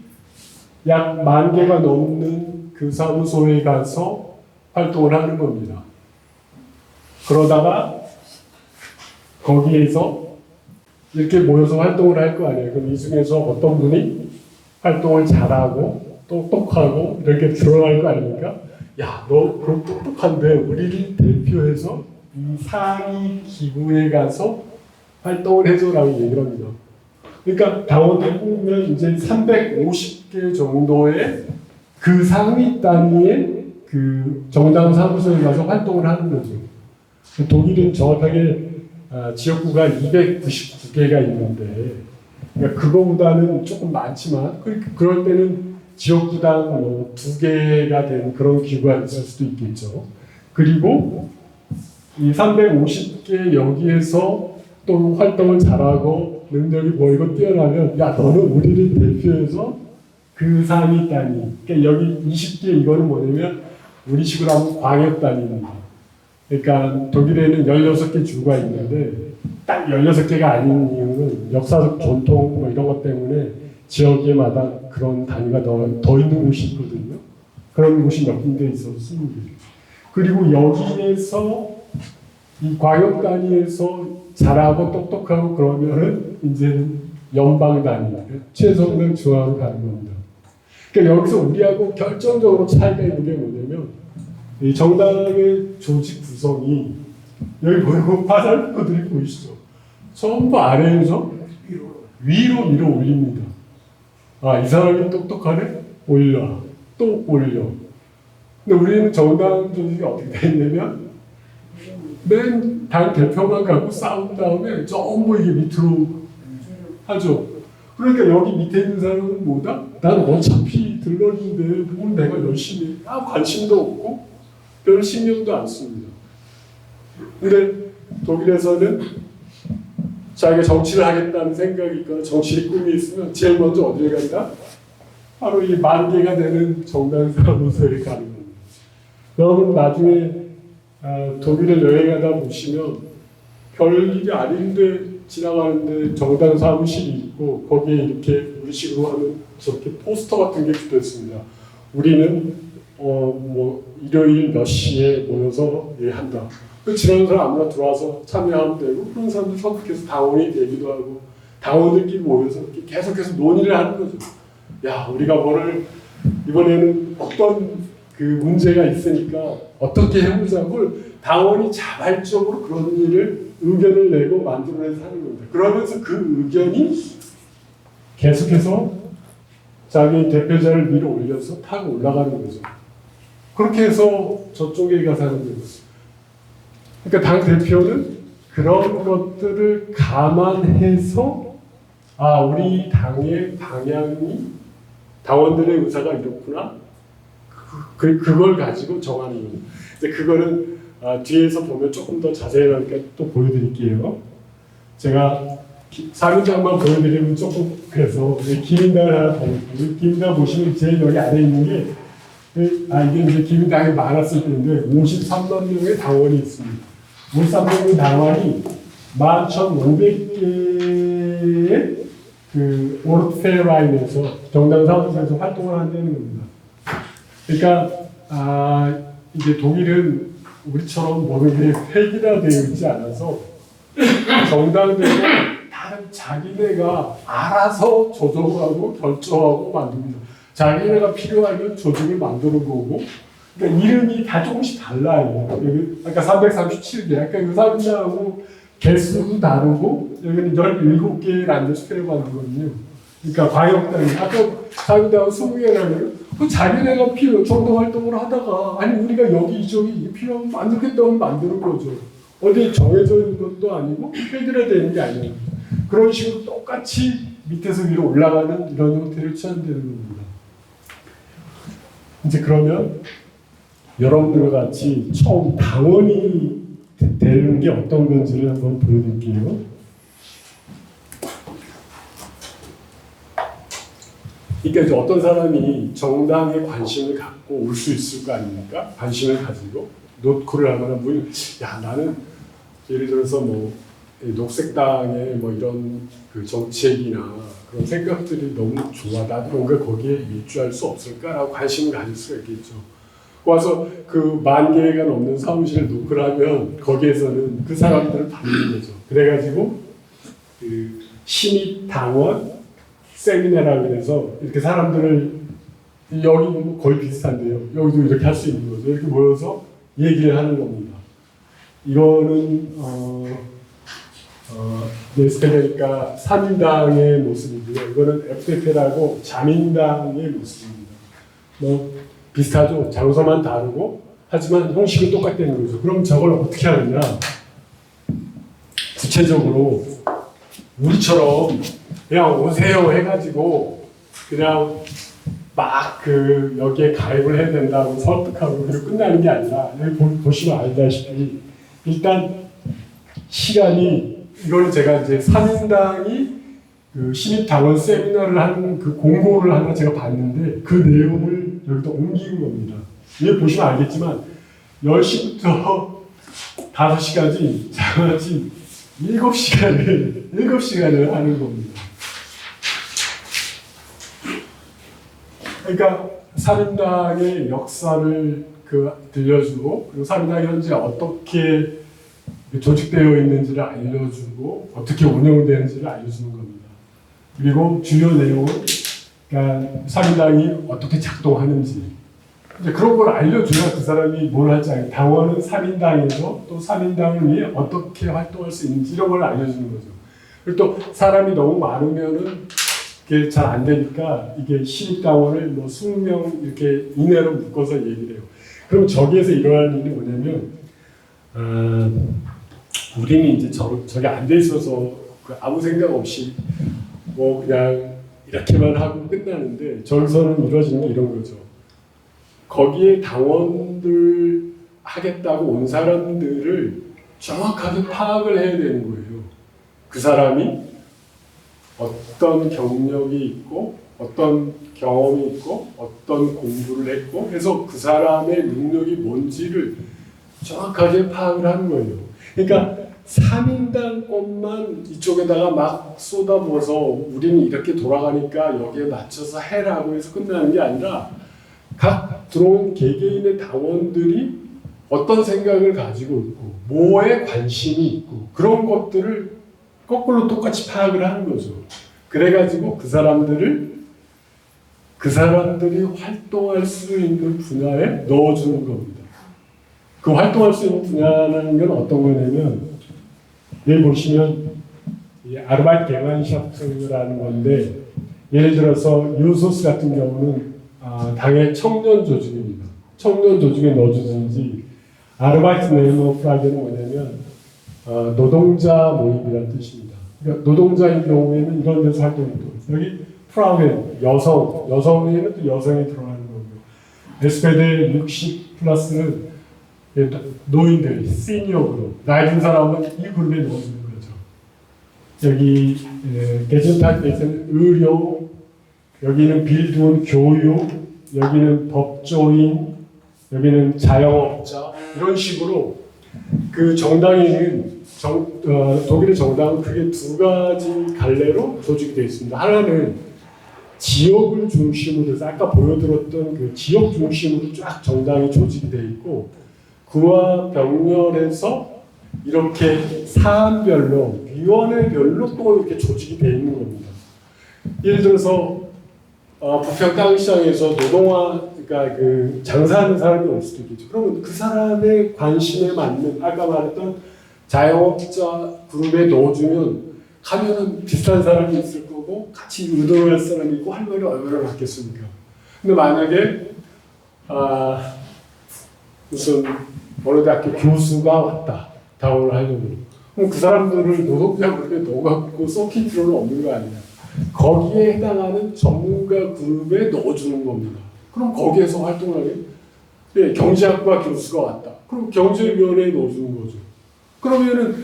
약 10,000개가 넘는 그 사무소에 가서 활동을 하는 겁니다. 그러다가 거기에서 이렇게 모여서 활동을 할 거 아니에요. 그럼 이 중에서 어떤 분이 활동을 잘하고 똑똑하고 이렇게 드러날 거 아닙니까? 야, 너 그럼 똑똑한데 우리를 대표해서 이 상위 기구에 가서 활동을 해줘라고 얘기를 합니다. 그러니까 당원들 뽑으면 이제 350개 정도의 그 상위 단위의 그 정당 사무소에 가서 활동을 하는 거죠. 독일은 정확하게 지역구가 299개가 있는데 그러니까 그거보다는 조금 많지만 그럴 때는 지역구당 뭐 2개가 된 그런 기구가 있을 수도 있겠죠. 그리고 이 350개 여기에서 또 활동을 잘하고 능력이 보이고 뛰어나면 야 너는 우리를 대표해서 그 상위 단위 그러니까 여기 20개 이거는 뭐냐면 우리식으로 하면 광역 단위입니다. 그러니까 독일에는 16개 주가 있는데 딱 16개가 아닌 이유는 역사적 전통 뭐 이런 것 때문에 지역에마다 그런 단위가 더 있는 곳이 있거든요. 그런 곳이 몇 군데 있어서 쓰는 거죠. 그리고 여기에서 이 광역 단위에서 잘하고 똑똑하고 그러면은 이제 연방 단위, 최소는 중앙으로 가는 겁니다. 그러니까 여기서 우리하고 결정적으로 차이가 있는 게 뭐냐면 이 정당의 조직 구성이 여기 보이고 화살표들이 보이시죠? 전부 아래에서 위로 밀어 올립니다. 아, 이 사람이 똑똑하네? 올려. 또 올려. 근데 우리는 정당 조직이 어떻게 되냐면 맨 당 대표만 갖고 싸운 다음에 전부 이게 밑으로 하죠. 그러니까 여기 밑에 있는 사람은 뭐다? 난 어차피 들러리인데 뭘 내가 열심히 관심도 없고 별 신경도 안 씁니다. 근데 독일에서는 자기가 정치를 하겠다는 생각이 있거나 정치의 꿈이 있으면 제일 먼저 어디를 간다? 바로 이 10,000개가 되는 정당 사무소에 가는 겁니다. 여러분 나중에 독일을 여행하다 보시면 별일이 아닌데 지나가는데 정당 사무실이 있고 거기에 이렇게 우리식으로 하는 저렇게 포스터 같은 게 붙어 있습니다. 우리는 뭐 일요일 몇 시에 모여서 한다. 지나는 사람 아무나 들어와서 참여하면 되고 그런 사람들 선택해서 당원이 되기도 하고 당원들끼리 모여서 계속해서 논의를 하는 거죠. 야, 우리가 뭐를 이번에는 어떤 그 문제가 있으니까 어떻게 해보자. 그걸 당원이 자발적으로 그런 일을 의견을 내고 만들어내서 하는 겁니다. 그러면서 그 의견이 계속해서 자기 대표자를 밀어 올려서 타고 올라가는 거죠. 그렇게 해서 저쪽에 가서 하는 거죠. 그러니까 당 대표는 그런 것들을 감안해서 우리 당의 방향이 당원들의 의사가 이렇구나. 그걸 가지고 정하는 거예요. 이제 그거는 뒤에서 보면 조금 더 자세히 하니까 또 보여드릴게요. 제가 사문장만 보여드리면 조금 그래서 기민당 하나 더 기민당 보시면 제일 여기 안에 있는 게 이게 이제 기민당이 많았을 때인데 53만 명의 당원이 있습니다. 53만 명의 당원이 11,500개의 그 오르페라인에서 정당 사무소에서 활동을 한다는 겁니다. 그러니까 이제 독일은 우리처럼 모든 게 획일화되어 있지 않아서 정당들도 다른 자기네가 알아서 조정하고 결정하고 만듭니다. 자기네가 필요하면 조직을 만드는 거고, 그러니까 이름이 다 조금씩 달라요. 여기 아까 337개, 아까 그 사람들하고 개수도 다르고, 여기는 17개의 란데스페를 만들거든요. 그러니까 광역단위, 아까 자기네하고 20개라면 자기네가 정당 활동을 하다가 아니 우리가 여기 이쪽이 필요하면 만들겠다고 만드는 거죠. 어디 정해져 있는 것도 아니고 획일화되는 게 아니에요. 그런 식으로 똑같이 밑에서 위로 올라가는 이런 형태를 취한다는 겁니다. 이제 그러면 여러분들과 같이 처음 당원이 되는 게 어떤 건지를 한번 보여드릴게요. 그러니까 이제 어떤 사람이 정당에 관심을 갖고 올 수 있을 거 아닙니까? 관심을 가지고 노크를 하거나 야 나는 예를 들어서 뭐 녹색당의 뭐 이런 그 정책이나 그런 생각들이 너무 좋아. 나도 뭔가 거기에 일주할 수 없을까라고 관심을 가질 수가 있겠죠. 와서 그 10,000개가 넘는 사무실에 노크를 하면 거기에서는 그 사람들을 받는 거죠. 그래가지고 그 신입 당원 세미나라고 해서 이렇게 사람들을 여기 거의 비슷한데요. 여기도 이렇게 할 수 있는 거죠. 이렇게 모여서 얘기를 하는 겁니다. 이거는 네스페니까 3인당의 모습이고요. 이거는 FDP라고 자민당의 모습입니다. 뭐 비슷하죠. 장소만 다르고 하지만 형식은 똑같다는 거죠. 그럼 저걸 어떻게 하느냐? 구체적으로 우리처럼 그냥 오세요 해가지고 그냥 막 그 여기에 가입을 해야 된다고 설득하고 그리고 끝나는 게 아니라 여기 보시면 알다시피 일단 시간이 이걸 제가 이제 3인당이 그 신입당원 세미나를 하는 그 공고를 하나 제가 봤는데 그 내용을 여기다 옮긴 겁니다. 여기 보시면 알겠지만 10시부터 5시까지 장아찌 7시간을 하는 겁니다. 그러니까 3인당의 역사를 들려주고 그리고 3인당이 현재 어떻게 조직되어 있는지를 알려주고 어떻게 운영되는지를 알려주는 겁니다. 그리고 주요 내용은 그러니까 3인당이 어떻게 작동하는지 이제 그런 걸 알려줘야 그 사람이 뭘 할지 알고 당원은 3인당에서 또 3인당을 위해 어떻게 활동할 수 있는지 이런 걸 알려주는 거죠. 그리고 또 사람이 너무 많으면은 그게 잘 안 되니까 이게 신입당원을 뭐 20명 이렇게 이내로 묶어서 얘기를 해요. 그럼 저기에서 일어나는 일이 뭐냐면 우리는 이제 저게 안 돼 있어서 아무 생각 없이 뭐 그냥 이렇게만 하고 끝나는데 저기서는 이루어지는 게 이런 거죠. 거기에 당원들 하겠다고 온 사람들을 정확하게 파악을 해야 되는 거예요. 그 사람이 어떤 경력이 있고 어떤 경험이 있고 어떤 공부를 했고 해서 그 사람의 능력이 뭔지를 정확하게 파악을 하는 거예요. 그러니까 3인당 것만 이쪽에다가 막 쏟아부어서 우리는 이렇게 돌아가니까 여기에 맞춰서 해라고 해서 끝나는 게 아니라 각 들어온 개개인의 당원들이 어떤 생각을 가지고 있고 뭐에 관심이 있고 그런 것들을 거꾸로 똑같이 파악을 하는 거죠. 그래가지고 그 사람들이 활동할 수 있는 분야에 넣어주는 겁니다. 그 활동할 수 있는 분야라는 건 어떤 거냐면 여기 보시면 아르바이트 게만샤프트라는 건데 예를 들어서 유소스 같은 경우는 당의 청년 조직입니다. 청년 조직에 넣어주든지 아르바이트 네이머프라게는 뭐냐면 노동자 모임이라는 뜻입니다. 그러니까 노동자인 경우에는 이런 데서 활동이 또 여기 프라우겐 여성에는 또 여성이 들어가는 거고요. 에스페데 60 플러스는 노인들 시니어 그룹 나이 든 사람은 이 그룹에 넣어주는 거죠. 여기 게젠탈에서는 의료 여기는 빌드원 교육 여기는 법조인, 여기는 자영업자 이런 식으로 그 정당에는 독일의 정당은 크게 두 가지 갈래로 조직이 되어 있습니다. 하나는 지역을 중심으로 해서 아까 보여드렸던 그 지역 중심으로 쫙 정당이 조직이 되어 있고 그와 병렬해서 이렇게 사안별로 위원회별로 또 이렇게 조직이 되어 있는 겁니다. 예를 들어서 부평 땅시장에서 노동화 그러니까 그 장사하는 사람이 올 수도 있겠죠. 그러면 그 사람의 관심에 맞는 아까 말했던 자영업자 그룹에 넣어주면 가면은 비슷한 사람이 있을 거고 같이 의논할 사람이 있고 할 말이 얼마나 많겠습니까? 근데 만약에 무슨 어느 대학교 교수가 왔다 당원을 하려고 그럼 그 사람들을 노동자 그룹에 넣어갖고 썩힐 필요는 없는 거 아니야. 거기에 해당하는 전문가 그룹에 넣어주는 겁니다. 그럼 거기에서 활동하게 네, 경제학과 교수가 왔다. 그럼 경제위원회에 넣어주는 거죠. 그러면은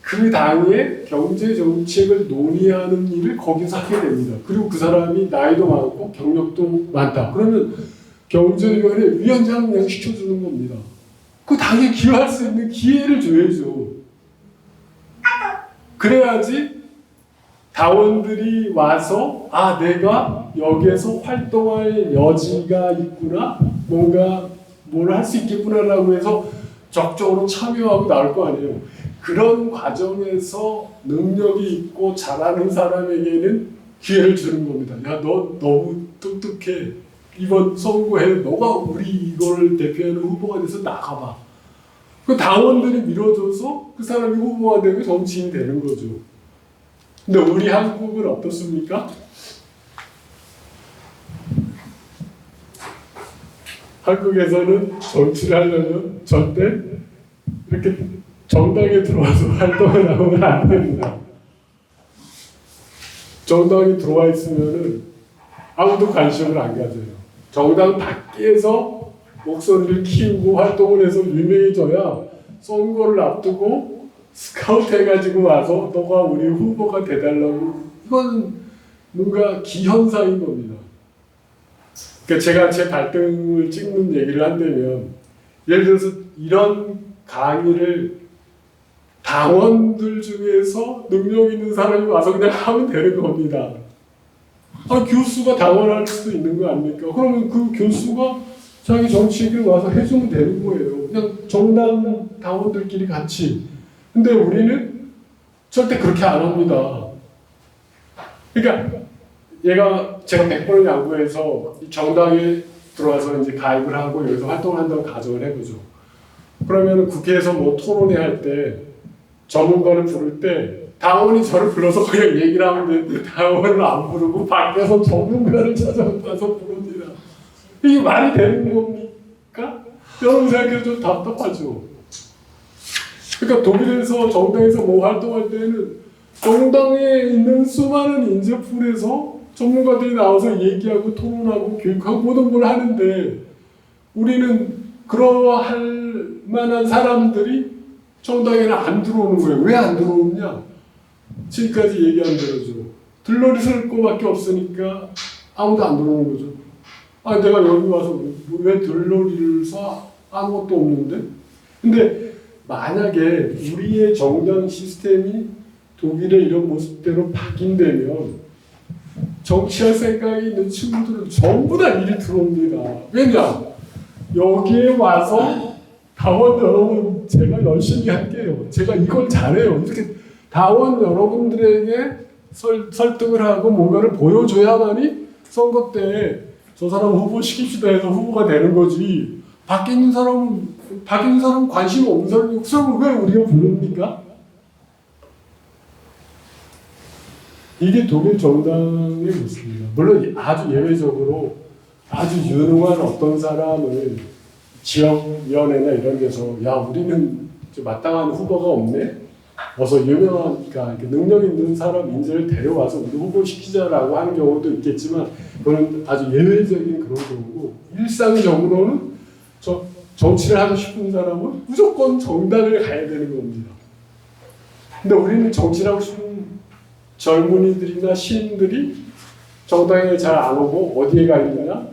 그 당의 경제 정책을 논의하는 일을 거기서 하게 됩니다. 그리고 그 사람이 나이도 많고 경력도 많다. 그러면 경제위원회 위원장을 그냥 시켜주는 겁니다. 그 당에 기여할 수 있는 기회를 줘야죠. 그래야지 당원들이 와서 내가 여기에서 활동할 여지가 있구나, 뭔가 뭘 할 수 있겠구나라고 해서 적극적으로 참여하고 나올 거 아니에요. 그런 과정에서 능력이 있고 잘하는 사람에게는 기회를 주는 겁니다. 야, 너 너무 똑똑해. 이번 선거에 너가 우리 이걸 대표하는 후보가 돼서 나가봐. 그 당원들이 밀어줘서 그 사람이 후보가 되고 정치인이 되는 거죠. 근데 우리 한국은 어떻습니까? 한국에서는 정치를 하려면 절대 이렇게 정당에 들어와서 활동을 하면 안 됩니다. 정당에 들어와 있으면은 아무도 관심을 안 가져요. 정당 밖에서 목소리를 키우고 활동을 해서 유명해져야 선거를 앞두고 스카우트 해가지고 와서 너가 우리 후보가 돼달라고 이건 뭔가 기현상인 겁니다. 그러니까 제가 제 발등을 찍는 얘기를 한다면 예를 들어서 이런 강의를 당원들 중에서 능력 있는 사람이 와서 그냥 하면 되는 겁니다. 교수가 당원할 수도 있는 거 아닙니까? 그러면 그 교수가 자기 정치 얘기를 와서 해주면 되는 거예요. 그냥 정당 당원들끼리 같이. 근데 우리는 절대 그렇게 안 합니다. 그러니까 제가 100번을 양보해서 정당에 들어와서 이제 가입을 하고 여기서 활동을 한다고 가정을 해보죠. 그러면 국회에서 뭐 토론회 할 때 전문가를 부를 때 당원이 저를 불러서 그냥 얘기를 하면 되는데 당원을 안 부르고 밖에서 전문가를 찾아가서 부릅니다. 이게 말이 되는 겁니까? 여러분 생각해도 좀 답답하죠. 그러니까 독일에서 정당에서 뭐 활동할 때는 정당에 있는 수많은 인재풀에서 전문가들이 나와서 얘기하고 토론하고 교육하고 모든 걸 하는데 우리는 그러할 만한 사람들이 정당에는 안 들어오는 거예요. 왜 안 들어오느냐? 지금까지 얘기한 대로죠. 들러리 쓸 거밖에 없으니까 아무도 안 들어오는 거죠. 내가 여기 와서 왜 들러리를 사? 아무것도 없는데? 근데 만약에 우리의 정당 시스템이 독일의 이런 모습대로 바뀐다면 정치할 생각이 있는 친구들은 전부 다 일이 들어옵니다. 왜냐? 여기에 와서 당원 여러분 제가 열심히 할게요. 제가 이걸 잘해요. 이렇게 당원 여러분들에게 설득을 하고 뭔가를 보여줘야만이 선거 때 저 사람 후보 시킵시다 해서 후보가 되는 거지. 밖에 있는 사람은 관심 없는 사람이 그 사람을 왜 우리가 부릅니까? 이게 독일 정당의 모습입니다. 물론 아주 예외적으로 아주 유능한 어떤 사람을 지역위원회나 이런 데서 우리는 마땅한 후보가 없네? 어서 유명한, 그러니까 능력 있는 사람 인재를 데려와서 우리 후보시키자라고 하는 경우도 있겠지만 그건 아주 예외적인 그런 경우고 일상적으로는 정치를 하고 싶은 사람은 무조건 정당을 가야 되는 겁니다. 근데 우리는 정치를 하고 싶은 젊은이들이나 시민들이 정당에 잘 안 오고 어디에 가 있느냐?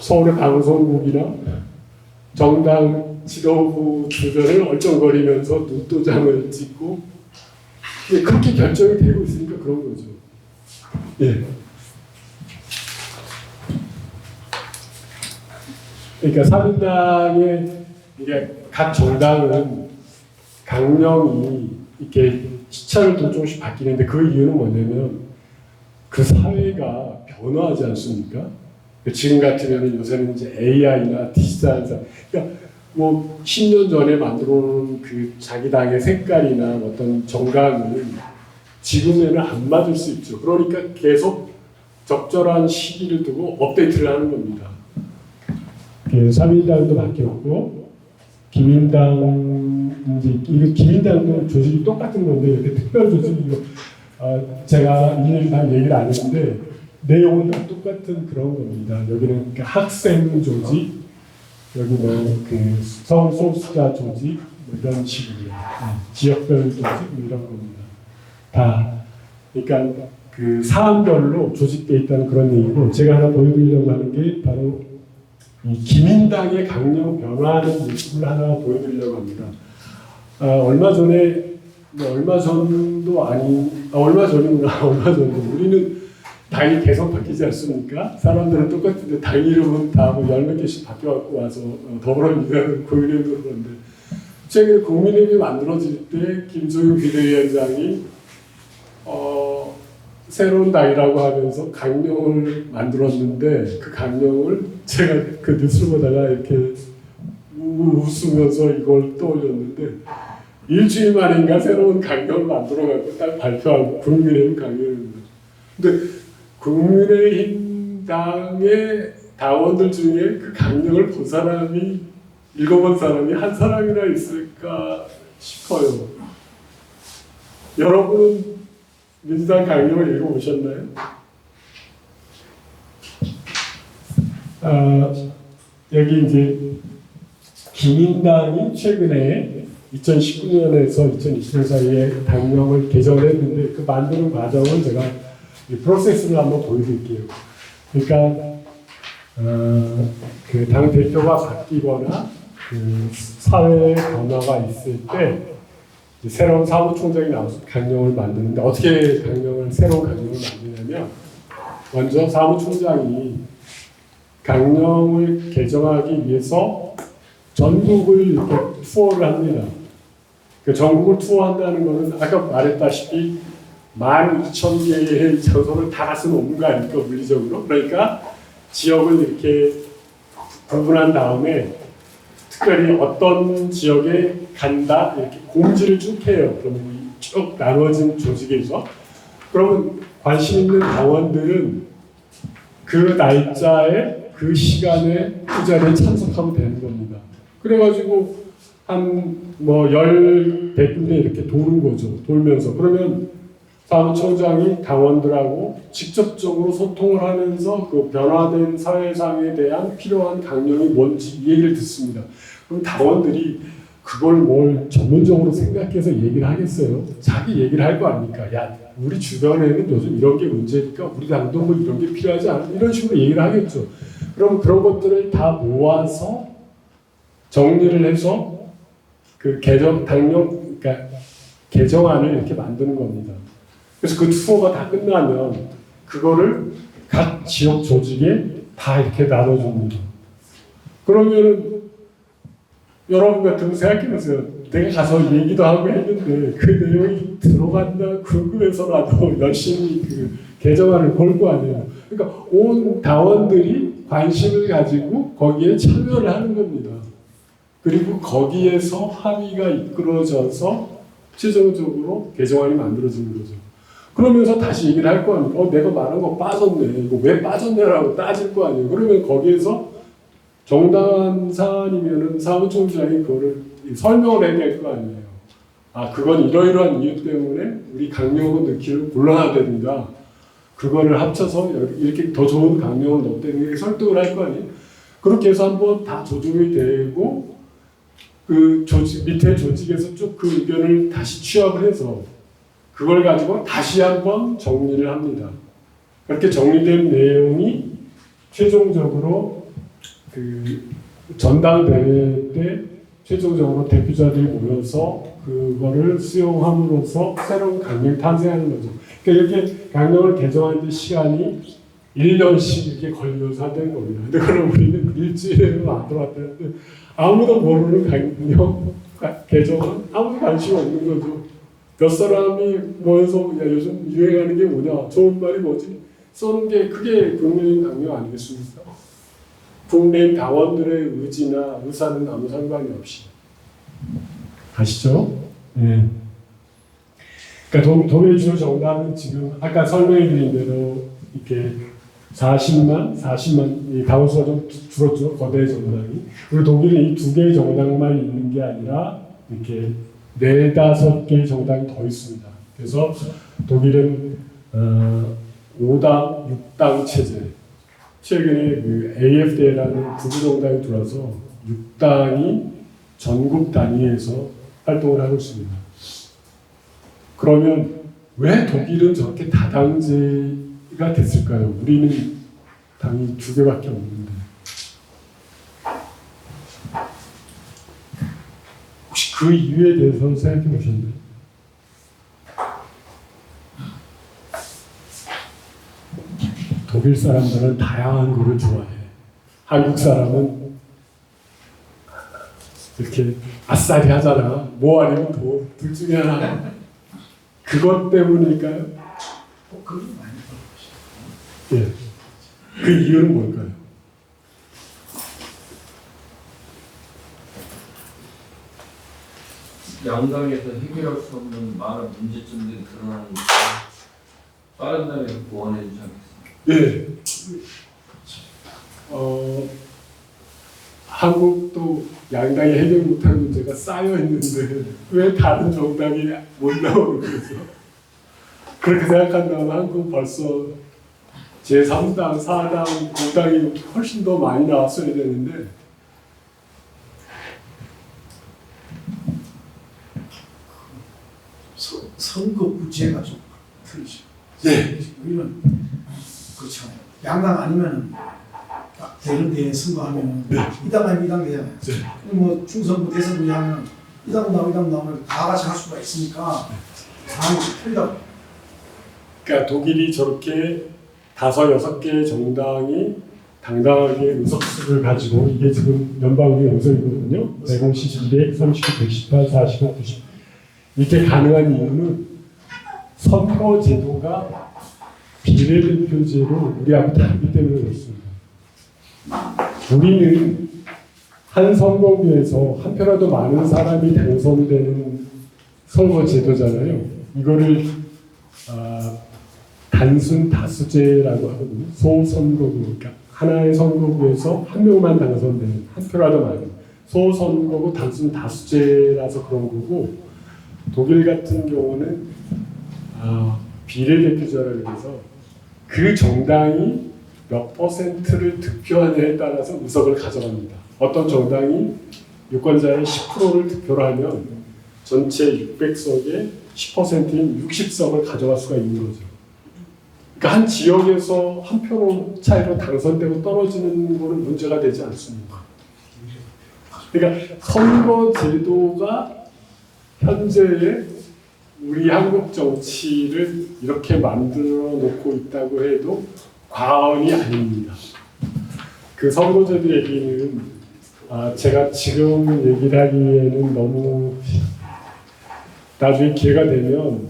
서울의 방송국이나 정당 지도부 주변을 얼쩡거리면서 눈도장을 찍고 그렇게 결정이 되고 있으니까 그런 거죠. 예. 그러니까 사민당의 이게 각 정당은 강령이 이렇게 시차를 또 조금씩 바뀌는데 그 이유는 뭐냐면 그 사회가 변화하지 않습니까? 지금 같으면 요새는 이제 AI나 디지털 그러니까 뭐 10년 전에 만들어놓은 그 자기 당의 색깔이나 어떤 정강은 지금에는 안 맞을 수 있죠. 그러니까 계속 적절한 시기를 두고 업데이트를 하는 겁니다. 3인당도 바뀌었고 기민당 이제 이거 기민당도 조직이 똑같은 건데 이렇게 특별 조직이 제가 일일이 다 얘기를 안 했는데 내용은 다 똑같은 그런 겁니다. 여기는 그러니까 학생 조직, 여기 뭐그 서울 소수자 조직 뭐 이런 식으로 지역별 조직 뭐 이런 겁니다. 다 그러니까 그 사안별로 조직돼 있다는 그런 얘기고 제가 하나 보여드리려고 하는 게 바로 이 기민당의 강령 변화하는 모습을 하나 보여드리려고 합니다. 얼마 전에 얼마 전도 얼마 전인가 얼마 전도 우리는 당이 계속 바뀌지 않습니까? 사람들은 똑같은데 당 이름은 다 뭐 10몇 개씩 바뀌어갖고 와서 더불어민주당 국민의힘도 그런데 최근에 국민의힘이 만들어질 때 김종인 비대위원장이 새로운 당이라고 하면서 강령을 만들었는데 그 강령을 제가 그 뉴스를 보다가 이렇게 웃으면서 이걸 떠올렸는데 일주일 만인가 새로운 강령을 만들어갖고 딱 발표하고 국민의힘 강령입니다. 근데 국민의힘 당의 당원들 중에 그 강령을 본 사람이 읽어본 사람이 한 사람이나 있을까 싶어요. 여러분은 민주당 강령을 읽어보셨나요? 여기 이제 기민당이 최근에 2019년에서 2020년 사이에 당명을 개정을 했는데 그 만드는 과정을 제가 이 프로세스를 한번 보여드릴게요. 그러니까 그 당 대표가 바뀌거나 그 사회 변화가 있을 때 새로운 사무총장이 나와서 강령을 만드는데 어떻게 새로운 강령을 만드냐면 먼저 사무총장이 강령을 개정하기 위해서 전국을 이렇게 투어를 합니다. 그 전국을 투어한다는 것은 아까 말했다시피 12,000개의 장소를 다 갈 수는 없는 거 아닙니까 물리적으로. 그러니까 지역을 이렇게 구분한 다음에 특별히 어떤 지역에 간다 이렇게 공지를 쭉 해요. 그러면 쭉 나눠진 조직에서 그러면 관심 있는 당원들은 그 날짜에 그 시간에 그 자리에 참석하면 되는 겁니다. 그래가지고 한 뭐 100군데 이렇게 도는 거죠. 돌면서 그러면 사무총장이 당원들하고 직접적으로 소통을 하면서 그 변화된 사회상에 대한 필요한 강령이 뭔지 이 얘기를 듣습니다. 그럼 당원들이 그걸 뭘 전문적으로 생각해서 얘기를 하겠어요? 자기 얘기를 할 거 아닙니까? 야, 우리 주변에는 요즘 이런 게 문제니까 우리 당도 뭐 이런 게 필요하지 않아? 이런 식으로 얘기를 하겠죠. 그럼 그런 것들을 다 모아서 정리를 해서 그 그러니까 개정안을 이렇게 만드는 겁니다. 그래서 그 투어가 다 끝나면 그거를 각 지역 조직에 다 이렇게 나눠줍니다. 그러면은 여러분 같으면 생각해보세요. 내가 가서 얘기도 하고 했는데 그 내용이 들어간다 궁금해서라도 열심히 그 개정안을 볼 거 아니에요. 그러니까 온 당원들이 관심을 가지고 거기에 참여를 하는 겁니다. 그리고 거기에서 합의가 이끌어져서 최종적으로 개정안이 만들어지는 거죠. 그러면서 다시 얘기를 할 거 아니에요. 내가 말한 거 빠졌네. 이거 왜 빠졌냐라고 따질 거 아니에요. 그러면 거기에서 정당한 사안이면은 사무총장이 그거를 설명을 해야 될 거 아니에요. 그건 이러이러한 이유 때문에 우리 강령을 넣기를 곤란하다 된다. 그거를 합쳐서 이렇게 더 좋은 강령을 넣었다는 설득을 할 거 아니에요. 그렇게 해서 한번 다 조정이 되고 그 조직 밑에 조직에서 쭉 그 의견을 다시 취합을 해서 그걸 가지고 다시 한번 정리를 합니다. 그렇게 정리된 내용이 최종적으로 그 전당대회 때 최종적으로 대표자들이 모여서 그거를 수용함으로써 새로운 강령이 탄생하는 거죠. 그러니까 이렇게 강령을 개정하는 데 시간이 1년씩 이렇게 걸려서 한다는 겁니다. 근데 그럼 우리는 일주일에는 안 들어왔다는데 아무도 모르는 강령 개정은 아무도 관심 없는 거죠. 몇 사람이 모여서 야 요즘 유행하는 게 뭐냐, 좋은 말이 뭐지? 써는 게 그게 국민의 강령 아니겠습니까? 국민 당원들의 의지나 의사는 아무 상관이 없이. 아시죠? 네. 그러니까 동해주 정당은 지금 아까 설명해드린 대로 이렇게 40만 이 당원수가 좀 줄었죠, 거대 정당이. 그리고 독일은 이 두 개의 정당만 있는 게 아니라 이렇게 4-5개의 정당이 더 있습니다. 그래서 독일은 5당 6당 체제. 최근에 그 AfD라는 구구정당이 들어와서 6당이 전국 단위에서 활동을 하고 있습니다. 그러면 왜 독일은 저렇게 다당제가 됐을까요? 우리는 당이 2개밖에 없는데. 혹시 그 이유에 대해서 생각해 보셨나요? 독일 사람들은 다양한 거를 좋아해. 한국 사람은 이렇게 아싸리 하잖아. 뭐 아니면 뭐 둘 중에 하나. 그것 때문일까요? 그건 많이 들어보시죠. 예. 그 이유는 뭘까요? 양당에서 해결할 수 없는 많은 문제점들이 드러나는 것을 빠른 날에 보완해 주지 않겠습니까? 예. 한국도 양당이 해결 못하는 문제가 쌓여 있는데 왜 다른 정당이 못 나오는 거죠? 그렇게 생각한다면 한국 벌써 제3당, 4당, 5당이 훨씬 더 많이 나왔어야 되는데 선거 구제가 좀 틀리죠. 예. 우리는 그렇잖아요. 양당 아니면은 딱 되는데 선거하면은 이당 아니면 이당 되잖아요. 뭐 중선부 대선부 하면 이당 나오면 다 같이 할 수가 있으니까 상황이 틀리다. 그러니까 독일이 저렇게 5-6개의 정당이 당당하게 의석수를 가지고 이게 지금 연방의 의석이거든요. 150, 200, 39, 118, 45, 90 이렇게 가능한 이유는 선거제도가 비례대표제로 우리하고 다르기 때문에 그렇습니다. 우리는 한 선거구에서 한 표라도 많은 사람이 당선되는 선거제도잖아요. 이거를 단순 다수제라고 하거든요. 소선거구, 그러니까 하나의 선거구에서 한 명만 당선되는, 한 표라도 많은 소선거구 단순 다수제라서 그런 거고, 독일 같은 경우는 비례대표제라고 해서 그 정당이 몇 %를 득표하냐에 따라서 의석을 가져갑니다. 어떤 정당이 유권자의 10%를 득표를 하면 전체 600석의 10%인 60석을 가져갈 수가 있는 거죠. 그러니까 한 지역에서 한 표 차이로 당선되고 떨어지는 거는 문제가 되지 않습니다. 그러니까 선거 제도가 현재의 우리 한국 정치를 이렇게 만들어 놓고 있다고 해도 과언이 아닙니다. 그 선거제도 얘기는 제가 지금 얘기를 하기에는 너무 나중에 기회가 되면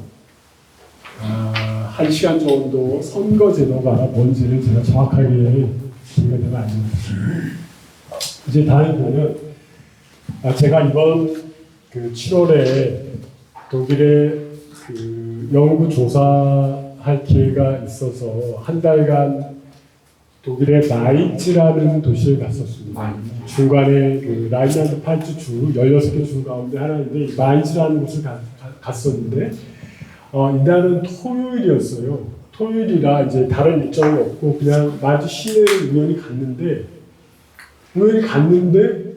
1시간 정도 선거제도가 뭔지를 제가 정확하게 기회가 되면 알려드리겠습니다. 이제 다음에 보면 제가 이번 그 7월에 독일에 그 연구 조사할 기회가 있어서 한 달간 독일의 마인츠라는 도시에 갔었습니다. 중간에 그 라인란드 8주 주 16개 주 가운데 하나인데 마인츠라는 곳을 갔었는데 이날은 토요일이었어요. 토요일이라 이제 다른 일정이 없고 그냥 마주 시내에 우연히 갔는데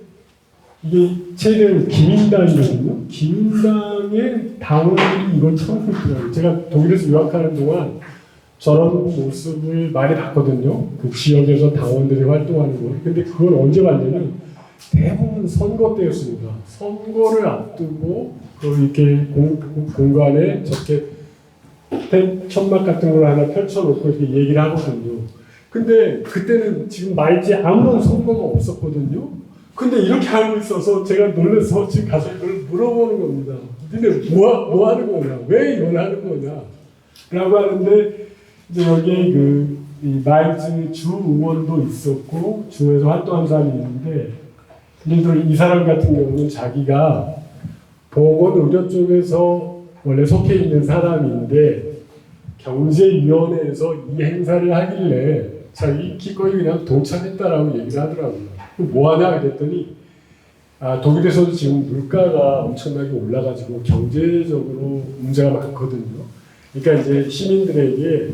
이게 최대한 기민당이거든요. 기민당의 당원들이 이걸 처음 했더라고요. 제가 독일에서 유학하는 동안 저런 모습을 많이 봤거든요. 그 지역에서 당원들이 활동하는 거. 근데 그걸 언제 봤냐면 대부분 선거 때였습니다. 선거를 앞두고 이렇게 공간에 저렇게 천막 같은 걸 하나 펼쳐놓고 이렇게 얘기를 하거든요. 근데 그때는 지금 말지 아무런 선거가 없었거든요. 근데 이렇게 하고 있어서 제가 놀라서 지금 가서 이걸 물어보는 겁니다. 니네 뭐 하는 거냐? 왜 이걸 하는 거냐? 라고 하는데 이제 여기에 이 마일즈 주 의원도 있었고 주에서 활동한 사람이 있는데 예를 들어 이 사람 같은 경우는 자기가 보건의료 쪽에서 원래 속해 있는 사람인데 경제위원회에서 이 행사를 하길래 자기 기꺼이 그냥 동참했다라고 얘기를 하더라고요. 뭐 하냐 그랬더니 독일에서도 지금 물가가 엄청나게 올라가지고 경제적으로 문제가 많거든요. 그러니까 이제 시민들에게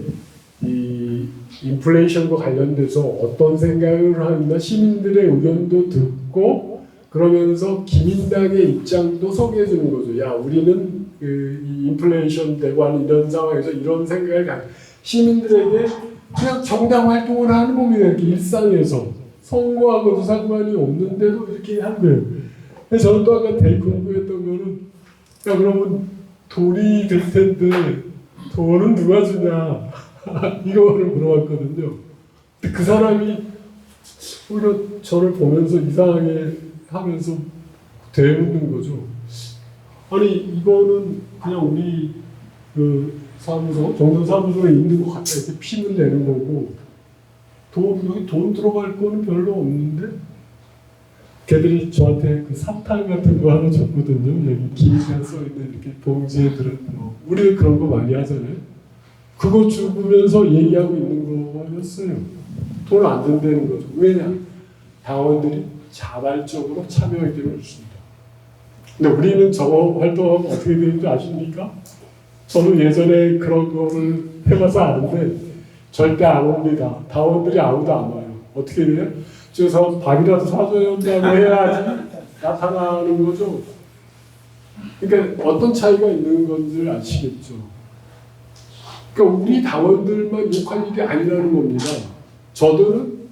이 인플레이션과 관련돼서 어떤 생각을 하나 시민들의 의견도 듣고 그러면서 기민당의 입장도 소개해 주는 거죠. 야, 우리는 이 인플레이션 되고 하는 이런 상황에서 이런 생각을 시민들에게 그냥 정당 활동을 하는 겁니다. 이렇게 일상에서 선거하고도 상관이 없는데도 이렇게 한 거예요. 그래서 저는 또 아까 되게 궁금했던 거는 야, 그러면 돈이 될 텐데 돈은 누가 주냐 이거를 물어봤거든요. 근데 그 사람이 오히려 저를 보면서 이상하게 하면서 대묻는 거죠. 아니 이거는 그냥 우리 그 사무소 정부 사무소에 있는 거 갖다 이렇게 피면 되는 거고 여기 돈 들어갈 거는 별로 없는데 걔들이 저한테 그 사탕 같은 거 하나 줬거든요. 여기 김이가 써 있는 이렇게 봉지에 들은 거. 우리 그런 거 많이 하잖아요. 그거 주면서 얘기하고 있는 거였어요. 돈 안 든다는 거죠. 왜냐? 당원들이 자발적으로 참여하기로 했습니다. 근데 우리는 저거 활동하면 어떻게 되는지 아십니까? 저는 예전에 그런 거를 해봐서 아는데 절대 안 옵니다. 당원들이 아무도 안 와요. 어떻게 돼요? 그래서 밥이라도 사줘야 한다고 해야지 나타나는 거죠. 그러니까 어떤 차이가 있는 건지 아시겠죠. 그러니까 우리 당원들만 욕할 일이 아니라는 겁니다. 저들은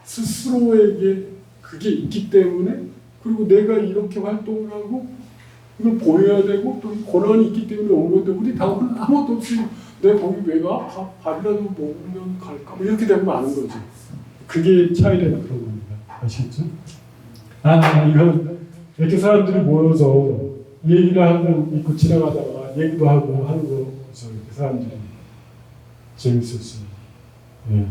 스스로에게 그게 있기 때문에 그리고 내가 이렇게 활동을 하고 이걸 보여야 되고 또 권한이 있기 때문에 온 건데 우리 당원은 아무것도 없이 내가 거기 왜 가? 밥이라도 먹으면 갈까? 뭐 이렇게 되면 아는 거지. 그게 차이라는 그런 겁니다. 아시겠죠? 이건 이렇게 사람들이 모여서 얘기를 하고 있고 지나가다가 얘기도 하고 하는 거죠. 이렇게 사람들이 재밌었어요. 예.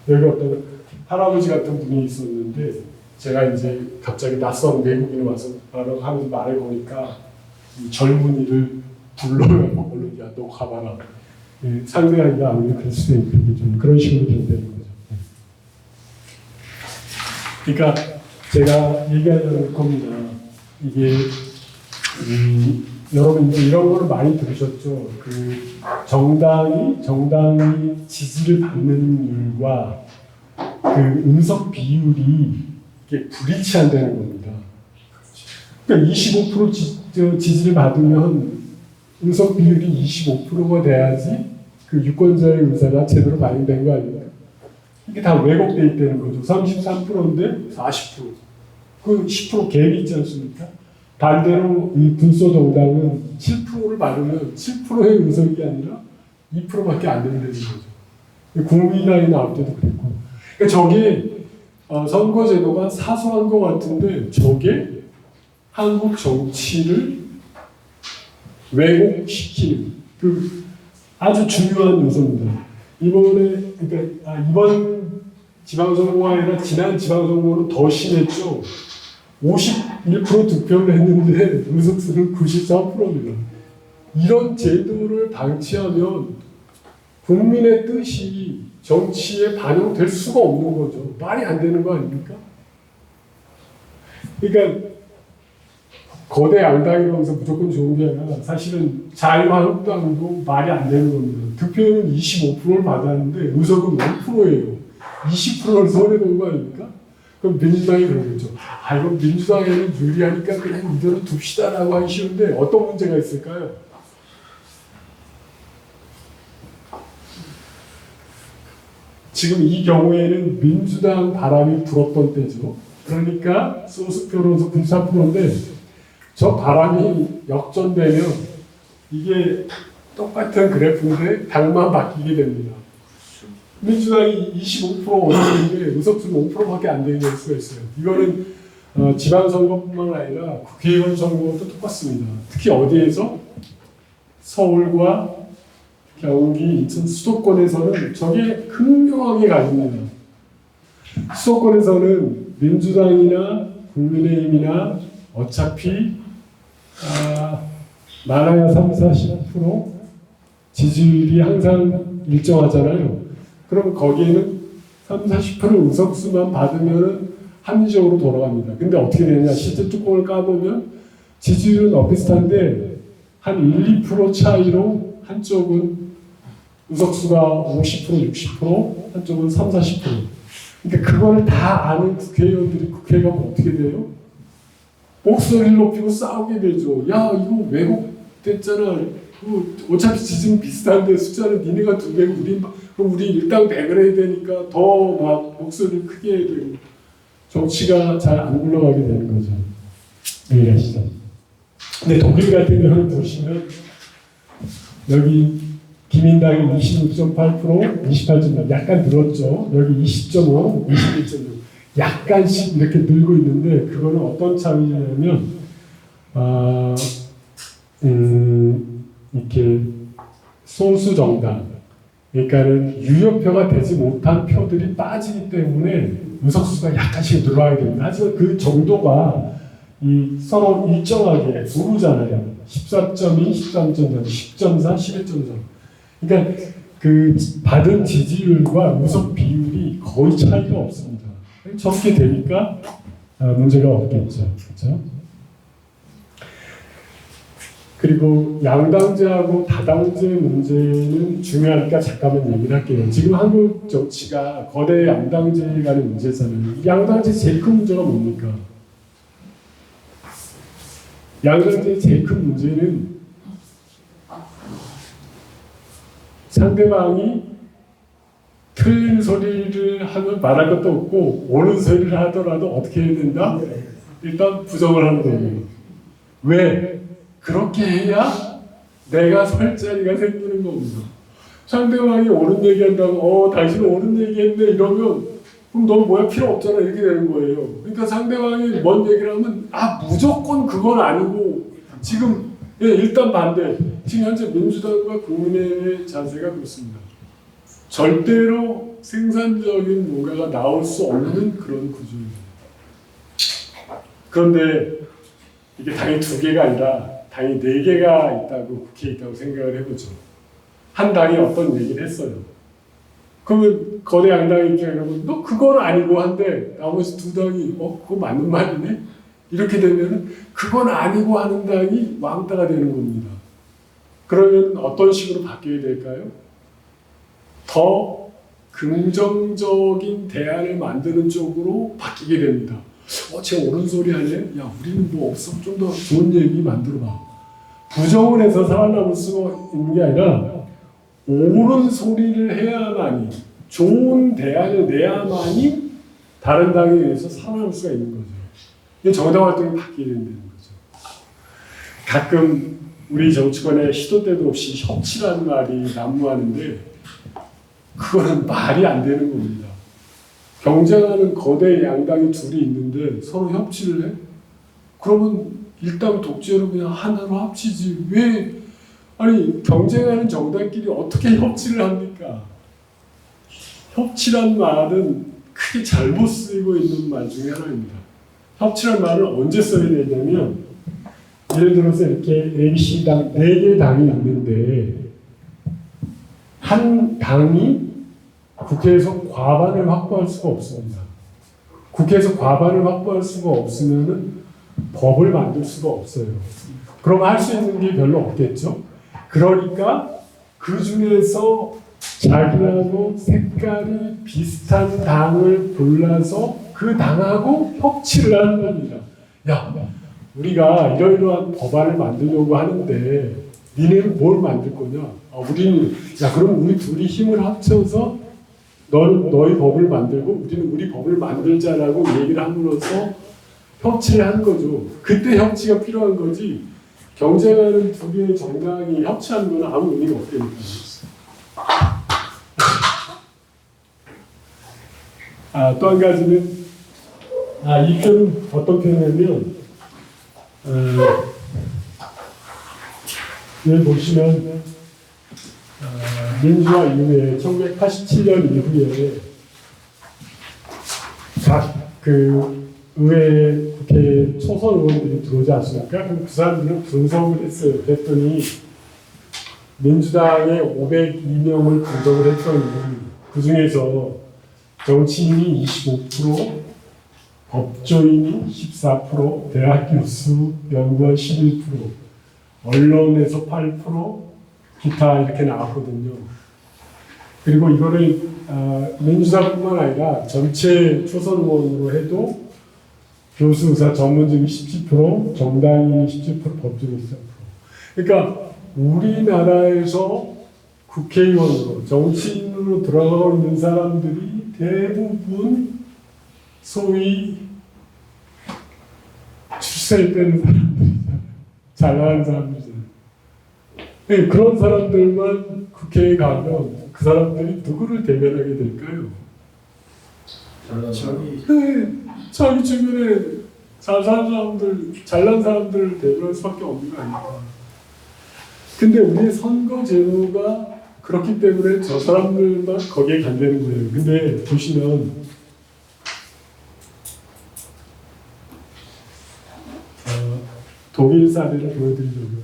여기 어떤 할아버지 같은 분이 있었는데 제가 이제 갑자기 낯선 외국인이 와서 하면서 말을 보니까 이 젊은이를 불러가고 얼른 야 너 가봐라. 예, 상대하기가 아무래도 그럴 수도 있고 좀 그런 식으로 된다는 거죠. 그러니까 제가 얘기하는 겁니다. 이게 여러분 이제 이런 거를 많이 들으셨죠. 그 정당이 지지를 받는 율과 그 의석 비율이 이게 불일치한다는 겁니다. 그러니까 25% 지지를 받으면 의석 비율이 25%가 돼야지 그 유권자의 의사가 제대로 반영된 거 아닙니까? 이게 다 왜곡돼 있다는 거죠. 33%인데 40%. 그 10% 갭이 있지 않습니까? 반대로 이 군소 정당은 7%를 받으면 7%의 의석이 아니라 2%밖에 안 된다는 거죠. 국민의당이 나올 때도 그랬고. 그러니까 저게 선거제도가 사소한 것 같은데 저게 한국 정치를 왜곡시키는 그 아주 중요한 요소입니다. 이번 지방선거가 아니라 지난 지방선거는 더 심했죠. 51% 득표를 했는데 의석수는 94%입니다. 이런 제도를 방치하면 국민의 뜻이 정치에 반영될 수가 없는 거죠. 말이 안 되는 거 아닙니까? 그러니까 거대 양당이라면서 무조건 좋은 게 아니라 사실은 자유한국당도 말이 안 되는 겁니다. 득표는 25%를 받았는데 의석은 1%예요. 20%를 손해본 거 아닙니까? 그럼 민주당이 그런 거죠. 이건 민주당에는 유리하니까 그냥 이대로 둡시다라고 하기 쉬운데 어떤 문제가 있을까요? 지금 이 경우에는 민주당 바람이 불었던 때죠. 그러니까 소수표로서 94%인데 저 바람이 역전되면 이게 똑같은 그래프인데 당만 바뀌게 됩니다. 민주당이 25% 얻었는데 의석수는 5%밖에 안 되는 수가 있어요. 이거는 지방선거뿐만 아니라 국회의원 선거도 똑같습니다. 특히 어디에서? 서울과 경기, 인천 수도권에서는 저게 극명하게 갈립니다. 수도권에서는 민주당이나 국민의힘이나 어차피 많아야 30-40% 지지율이 항상 일정하잖아요. 그럼 거기에는 30-40% 의석수만 받으면 합리적으로 돌아갑니다. 근데 어떻게 되냐? 실제 뚜껑을 까보면 지지율은 엇비슷한데 한 1-2% 차이로 한쪽은 의석수가 50%, 60%, 한쪽은 30-40%. 그러니까 그거를 다 아는 국회의원들이 국회에 가면 어떻게 돼요? 목소리를 높이고 싸우게 되죠. 야, 이거 왜곡됐잖아. 어차피 지지는 비슷한데 숫자는 니네가 2배고 그럼 우리 일당 100을 해야 되니까 더 막 목소리를 크게 해야 되고 정치가 잘 안 굴러가게 되는 거죠. 이해하시죠? 근데 독일 같은 경우는 보시면 여기 기민당이 26.8%, 28.8 약간 늘었죠. 여기 20.5, 21.6 약간씩 이렇게 늘고 있는데 그거는 어떤 차이냐면 이렇게 소수 정당 그러니까는 유효표가 되지 못한 표들이 빠지기 때문에 의석수가 약간씩 늘어나야 됩니다. 하지만 그 정도가 이 서로 일정하게 오르잖아요. 14.2, 13.3, 10.4, 11.3. 그러니까 그 받은 지지율과 의석 비율이 거의 차이가 없습니다. 저렇게 되니까 문제가 없겠죠. 그렇죠? 그리고 양당제하고 다당제 문제는 중요하니까 잠깐만 얘기를 할게요. 지금 한국 정치가 거대 양당제 간의 문제잖아요. 이 양당제 제일 큰 문제가 뭡니까? 양당제의 제일 큰 문제는 상대방이 틀린 소리를 하면 말할 것도 없고 옳은 소리를 하더라도 어떻게 해야 된다? 일단 부정을 하는 거예요. 왜? 그렇게 해야 내가 설 자리가 생기는 겁니다. 상대방이 옳은 얘기한다고 당신은 옳은 얘기했네 이러면 그럼 넌 뭐야 필요 없잖아 이렇게 되는 거예요. 그러니까 상대방이 뭔 얘기를 하면 무조건 그건 아니고 지금 일단 반대. 지금 현재 민주당과 국민의힘의 자세가 그렇습니다. 절대로 생산적인 뭔가가 나올 수 없는 그런 구조입니다. 그런데 이게 당이 2개가 아니라 당이 4개가 있다고 국회에 있다고 생각을 해보죠. 한 당이 어떤 얘기를 했어요. 그러면 거대 양당 입장에서는 너 그건 아니고 한데 나머지 2당이 그거 맞는 말이네? 이렇게 되면 그건 아니고 하는 당이 왕따가 되는 겁니다. 그러면 어떤 식으로 바뀌어야 될까요? 더 긍정적인 대안을 만드는 쪽으로 바뀌게 됩니다. 쟤 옳은 소리 하네? 야, 우리는 뭐 없어. 좀 더 좋은 얘기 만들어봐. 부정을 해서 살아남을 수 있는 게 아니라 옳은 소리를 해야만이 좋은 대안을 내야만이 다른 당에 의해서 살아남을 수가 있는 거죠. 이게 정당 활동이 바뀌게 된다는 거죠. 가끔 우리 정치권에 시도 때도 없이 협치라는 말이 난무하는데 그거는 말이 안 되는 겁니다. 경쟁하는 거대 양당이 둘이 있는데 서로 협치를 해? 그러면 일당 독재로 그냥 하나로 합치지. 왜? 아니 경쟁하는 정당끼리 어떻게 협치를 합니까? 협치란 말은 크게 잘못 쓰이고 있는 말 중에 하나입니다. 협치란 말을 언제 써야 되냐면 예를 들어서 이렇게 ABC당 4개 당이 있는데 한 당이 국회에서 과반을 확보할 수가 없습니다. 국회에서 과반을 확보할 수가 없으면 법을 만들 수가 없어요. 그럼 할 수 있는 게 별로 없겠죠. 그러니까 그 중에서 자기하고 색깔이 비슷한 당을 골라서 그 당하고 협치를 하는 겁니다. 야, 우리가 이러이러한 법안을 만들려고 하는데 니네는 뭘 만들 거냐? 우리는 그럼 우리 둘이 힘을 합쳐서 너는 너희 법을 만들고 우리는 우리 법을 만들자라고 얘기를 함으로써 협치를 한 거죠. 그때 협치가 필요한 거지. 경쟁하는 두 개의 정당이 협치하는 건 아무 의미가 없다는 거죠. 또 한 가지는 이 표는 어떤 표냐면 여기 보시면 민주화 이후에 1987년 이후에 각 그 의회 국회 초선 의원들이 들어오지 않습니까? 그럼 그 사람들은 분석을 했어요. 그랬더니 민주당에 502명을 분석을 했더니 그 중에서 정치인이 25%, 법조인이 14%, 대학 교수, 연구원 11%, 언론에서 8%, 기타 이렇게 나왔거든요. 그리고 이거를 민주당뿐만 아니라 전체 초선 의원으로 해도 교수, 의사, 전문직이 17%, 정당인이 17%, 법조인이 14%. 그러니까 우리나라에서 국회의원으로 정치인으로 들어가고 있는 사람들이 대부분 소위 출세를 빼는 사람들이잖아요. 잘 나가는 사람들이잖아요. 네, 그런 사람들만 국회에 가면 그 사람들이 누구를 대변하게 될까요? 저기 네, 자기 주변에 잘 사는 사람들, 잘난 사람들을 대변할 수밖에 없는 거 아닙니까? 근데 우리의 선거 제도가 그렇기 때문에 저 사람들만 거기에 간다는 거예요. 근데 보시면 독일 사례를 보여드리려고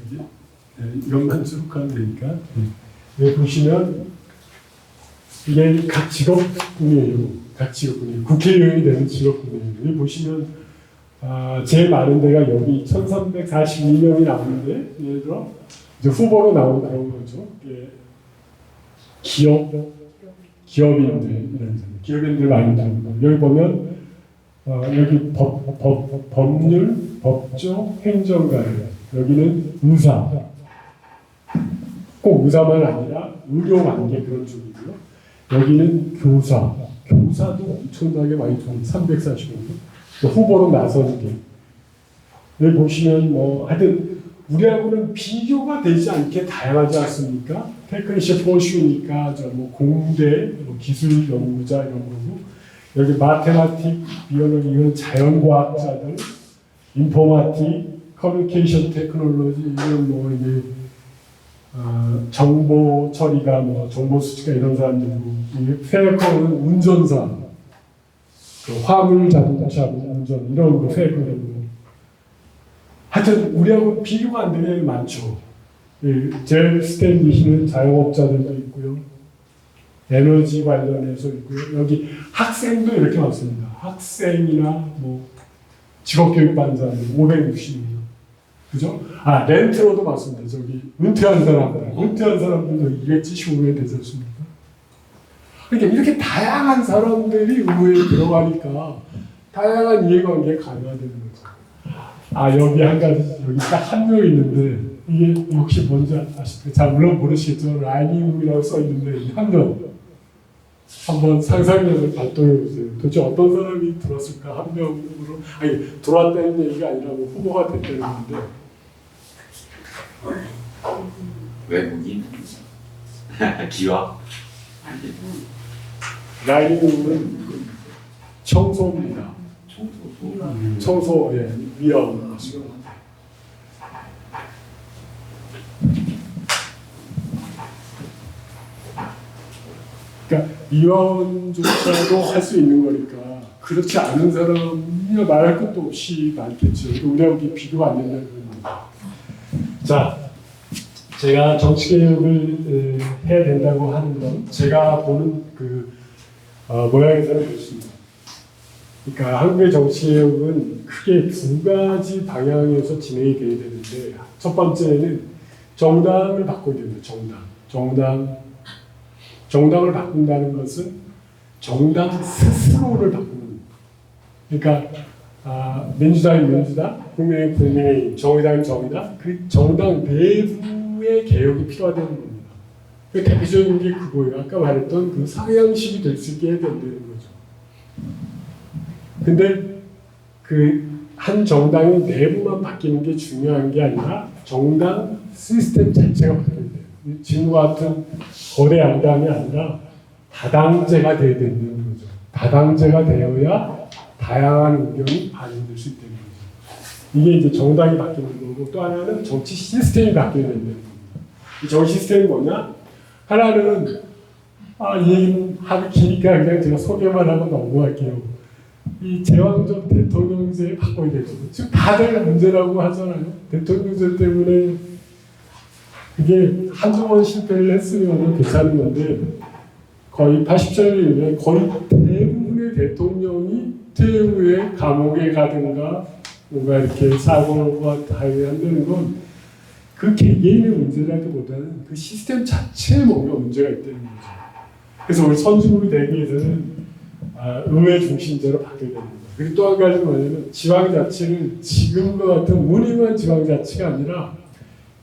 여기 이것만 쭉 하면 되니까 여기 보시면 이게 각 직업군이에요. 각 직업군이에요. 국회의원이 되는 직업군이에요. 여기 보시면 제일 많은 데가 여기 1342명이 나오는데 예를 들어 이제 후보로 나오는 그런 거죠. 기업인들 많이 나오고 여기 보면 여기 법률, 법조, 행정가예요. 여기는 의사, 꼭 의사만 아니라 의료 관계 그런 쪽이고요. 여기는 교사도 엄청나게 많이 좀 340명 후보로 나서는 게 여기 보시면 하여튼 우리하고는 비교가 되지 않게 다양하지 않습니까? 테크니시 포슈니까 공대, 기술 연구자 이런 거고 여기 마테마틱, 비올로기 이건 자연과학자들, 인포마틱, 커뮤니케이션 테크놀로지 이런 이게 정보 처리가 정보 수집가 이런 사람들이고 페어커는 운전사, 화물 자동차 운전 이런 거 페어커는 하여튼 우리하고 비교가 안 되게 많죠. 제일 스탠리시는 자영업자들도 있고요. 에너지 관련해서 있고요. 여기 학생도 이렇게 많습니다. 학생이나 직업교육반사들 560명. 그죠? 렌트로도 많습니다. 저기 은퇴한 사람들도 275명 되지 않습니까? 그러니까 이렇게 다양한 사람들이 의회에 들어가니까 다양한 이해관계가 가능하다는 거죠. 여기 한 가지, 여기 딱 한 명 있는데, 이게 혹시 뭔지 아십니까? 자, 물론 모르시겠죠. 라이닝이라고 써 있는데, 한 명. 한번 상상력을 발동해보세요. 도대체 어떤 사람이 들었을까? 한 명으로. 들어왔다는 얘기가 아니라 후보가 됐다는 건데. 외국인? 기와? 라이닝은 청소입니다. 청소, 위험. 그러니까 위험조차도 할 수 있는 거니까 그렇지 않은 사람이 말할 것도 없이 많겠죠. 우리하고 비교가 안 된다는 겁니다. 자, 제가 정치개혁을 해야 된다고 하는 건 제가 보는 모양에서는 그렇습니다. 그러니까 한국의 정치개혁은 크게 두 가지 방향에서 진행이 돼야 되는데 첫 번째는 정당을 바꿔야 됩니다. 정당을 바꾼다는 것은 정당 스스로를 바꾸는 겁니다. 그러니까 민주당이 민주당, 국민의힘 국민의힘, 정의당이 정의당, 그 정당 내부의 개혁이 필요하다는 겁니다. 그 대표적인 게 그거예요. 아까 말했던 그 상향식이 될 수 있게 해야 된다는 거죠. 근데 그 한 정당의 내부만 바뀌는 게 중요한 게 아니라 정당 시스템 자체가 바뀌어야 돼요. 지금과 같은 거대 양당이 아니라 다당제가 돼야 된다는 거죠. 다당제가 되어야 다양한 의견이 반영될 수 있다는 거죠. 이게 이제 정당이 바뀌는 거고, 또 하나는 정치 시스템이 바뀌어야 된다는 겁니다. 이 정치 시스템이 뭐냐? 하나는 이 얘기는 하기 기니까 그냥 제가 소개만 하고 넘어갈게요. 이 제왕적 대통령제 바꿔야 되죠. 지금 다들 문제라고 하잖아요. 대통령제 때문에 그게 한두 번 실패를 했으면 괜찮은 건데 거의 80절 이후에 거의 대부분의 대통령이 퇴임 후에 감옥에 가든가 뭔가 이렇게 사고가 다한다는 건 그 개개인의 문제라기보다는 그 시스템 자체에 뭔가 문제가 있다는 거죠. 그래서 우리 선진국이 되기 위해서는 의회 중심제로 바뀌어야 됩니다. 그리고 또 한 가지는 뭐냐면 지방 자치를 지금과 같은 무늬만 지방 자치가 아니라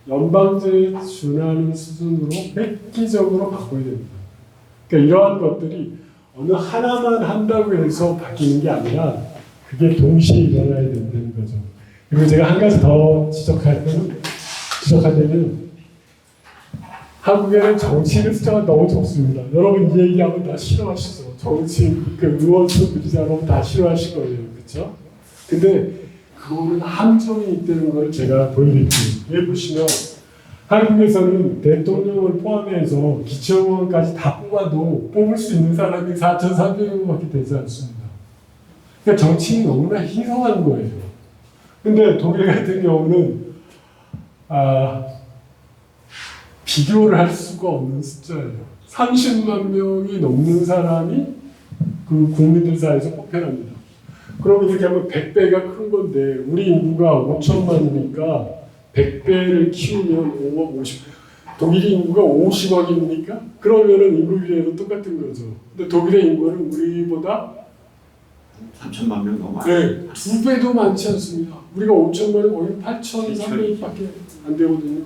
연방제에 준하는 수준으로 획기적으로 바꿔야 됩니다. 그러니까 이러한 것들이 어느 하나만 한다고 해서 바뀌는 게 아니라 그게 동시에 일어나야 된다는 거죠. 그리고 제가 한 가지 더 지적하자면 한국에는 정치인의 숫자가 너무 적습니다. 여러분 이 얘기하면 다 싫어하시죠. 정치인, 그 의원수 부지사 여러분 다 싫어하실 거예요. 그렇죠? 근데 그거는 함정이 있다는 걸 제가 보여드릴게요. 여기 보시면 한국에서는 대통령을 포함해서 기초의원까지 다 뽑아도 뽑을 수 있는 사람이 4,300명밖에 되지 않습니다. 그러니까 정치인이 너무나 희성한 거예요. 근데 독일 같은 경우는 비교를 할 수가 없는 숫자예요. 30만 명이 넘는 사람이 그 국민들 사이에서 뽑혀납니다. 그럼 이렇게 하면 100배가 큰 건데 우리 인구가 5천만이니까 100배를 키우면 5억 50. 독일의 인구가 50억입니까? 그러면은 인구 비례도 똑같은 거죠. 근데 독일의 인구는 우리보다 3천만 명 넘어요. 네, 2배도 많지 않습니다. 우리가 5천만이 거의 8,300밖에 안 되거든요.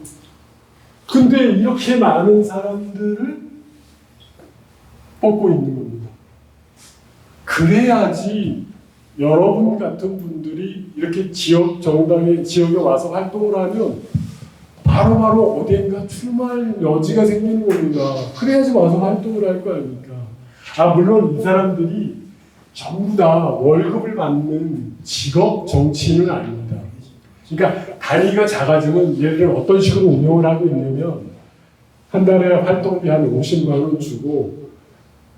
근데 이렇게 많은 사람들을 뽑고 있는 겁니다. 그래야지 여러분 같은 분들이 이렇게 지역 정당의 지역에 와서 활동을 하면 바로바로 어딘가 출마할 여지가 생기는 겁니다. 그래야지 와서 활동을 할 거 아닙니까? 물론 이 사람들이 전부 다 월급을 받는 직업 정치인은 아닙니다. 그러니까 단위가 작아지면 얘를 어떤 식으로 운영을 하고 있냐면 한 달에 활동비 한 50만 원 주고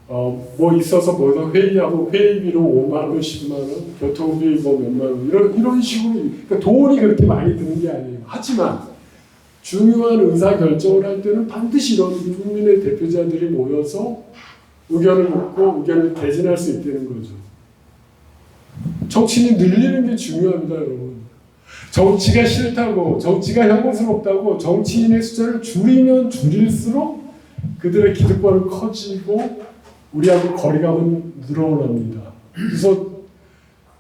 뭐 있어서 뭐서 회의하고 회의비로 5만 원, 10만 원, 교통비 뭐 몇만 원 이런 식으로 그러니까 돈이 그렇게 많이 드는 게 아니에요. 하지만 중요한 의사 결정을 할 때는 반드시 이런 국민의 대표자들이 모여서 의견을 묻고 의견을 개진할 수 있다는 거죠. 정치인이 늘리는 게 중요합니다, 여러분. 정치가 싫다고, 정치가 혐오스럽다고 정치인의 숫자를 줄이면 줄일수록 그들의 기득권은 커지고 우리하고 거리감은 늘어납니다. 그래서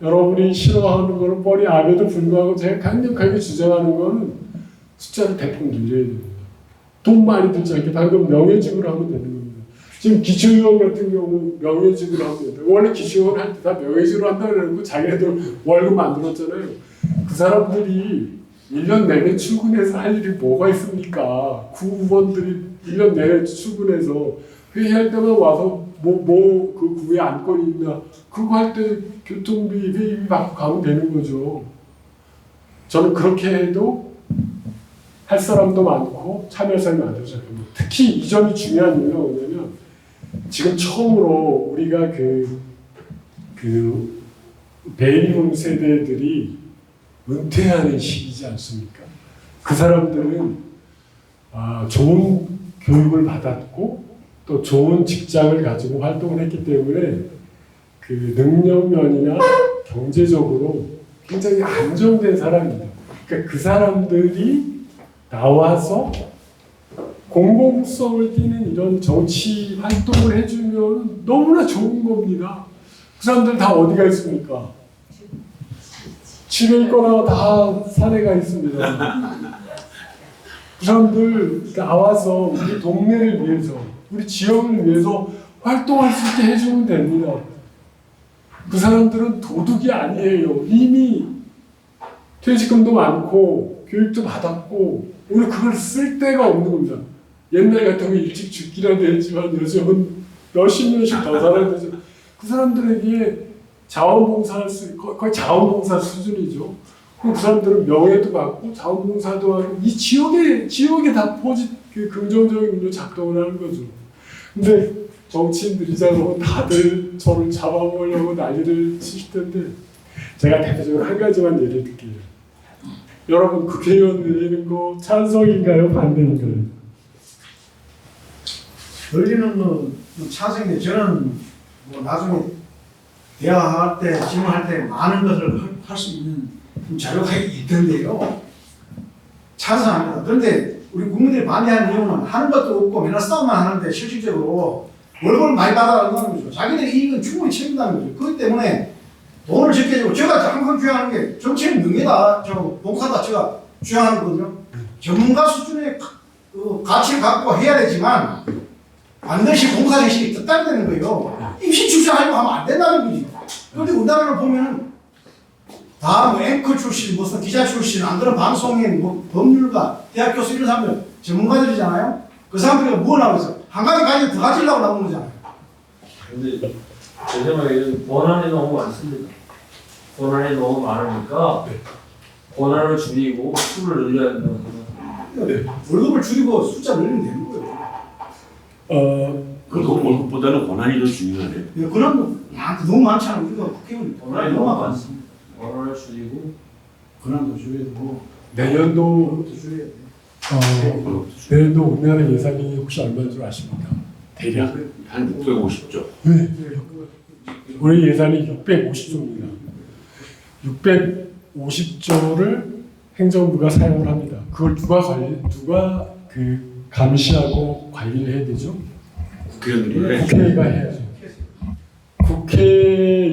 여러분이 싫어하는 거는 뻔히 암에도 불구하고 제가 강력하게 주장하는 거는 숫자를 대폭 늘려야 됩니다. 돈 많이 들지 않게 방금 명예직으로 하면 되는 겁니다. 지금 기초의원 같은 경우 명예직으로 하면 됩니다. 원래 기초의원 할 때 다 명예직으로 한다고 그러고 자기네들 월급 만들었잖아요. 그 사람들이 1년 내내 출근해서 할 일이 뭐가 있습니까? 구의원들이 1년 내내 출근해서 회의할 때만 와서 그 구에 안건이 있나 그거 할 때 교통비 회의비 받고 가면 되는 거죠. 저는 그렇게 해도 할 사람도 많고 참여할 사람이 많다고 생각합니다. 특히 이 점이 중요한 이유가 뭐냐면 지금 처음으로 우리가 그 베이비붐 세대들이 은퇴하는 시기지 않습니까? 그 사람들은 좋은 교육을 받았고 또 좋은 직장을 가지고 활동을 했기 때문에 그 능력면이나 경제적으로 굉장히 안정된 사람입니다. 그러니까 그 사람들이 나와서 공공성을 띠는 이런 정치 활동을 해주면 너무나 좋은 겁니다. 그 사람들 다 어디가 있습니까? 집에 있거나 다 산에 가 있습니다. 그 사람들 나와서 우리 동네를 위해서, 우리 지역을 위해서 활동할 수 있게 해주면 됩니다. 그 사람들은 도둑이 아니에요. 이미 퇴직금도 많고 교육도 받았고 오늘 그걸 쓸 데가 없는 겁니다. 옛날 같으면 일찍 죽기라도 했지만 요즘은 몇십 년씩 더 살아야 되죠. 그 사람들에게 자원봉사할 수, 거의 자원봉사 수준이죠. 그 사람들은 명예도 받고 자원봉사도 하고 이 지역에 다 그 긍정적인 의미로 작동을 하는 거죠. 근데 정치인들이잖아 다들 저를 잡아먹으려고 난리를 치실 텐데 제가 대표적으로 한 가지만 예를 들게요. 여러분 국회의원 늘리는 거 찬성인가요? 반대인가요? 늘리는 거 찬성인데 저는 뭐 나중에 대화할 때 질문할 때 많은 것을 할 수 있는 자료가 있던데요. 찬성합니다. 그런데 우리 국민들이 반대하는 이유는 하는 것도 없고 맨날 싸움만 하는데 실질적으로 월급을 많이 받아가는 거죠. 자기들의 이익은 충분히 책임다는 거죠. 그렇기 때문에 돈을 적게 주고 제가 항상 주장하는 게 정치는 능력이다. 저 목하다 제가 주장하거든요. 전문가 수준의 그 가치를 갖고 해야 되지만 반드시 봉사정신이 뜻다되는 거예요. 입시 출신하려고 하면 안 된다는 거지. 그런데 우리나라를 보면은 다 뭐 앵커 출신, 무슨 기자 출신, 안 그런 방송인, 뭐 법률가, 대학 교수 이런 사람들 전문가들이잖아요. 그 사람들이 뭐 나오겠어? 한 가지 가지고 더 가지려고 나오는 거잖아요. 근데 제 생각에는 권한이 너무 많습니다. 권한이 너무 많으니까 권한을 줄이고 수를 늘려야 된다고 생각합니다. 월급을 줄이고 숫자 늘리면 되는 거예요. 월급보다는 권한이 더 중요하네. 예, 그런 너무 많잖아요. 우리가 국회의원 권한이 너무 많습니다. 권한을 줄이고 권한도 줄여야 되고 내년도 월급도 줄여야 돼. 내년도 우리나라 예산이 혹시 얼마인 줄 아십니까? 대략 한 650조. 네. 우리 예산이 650조입니다. 650조를 행정부가 사용을 합니다. 그걸 누가 감시하고 관리를 해야 되죠? 국회의원들이 국회가 해야죠. 국회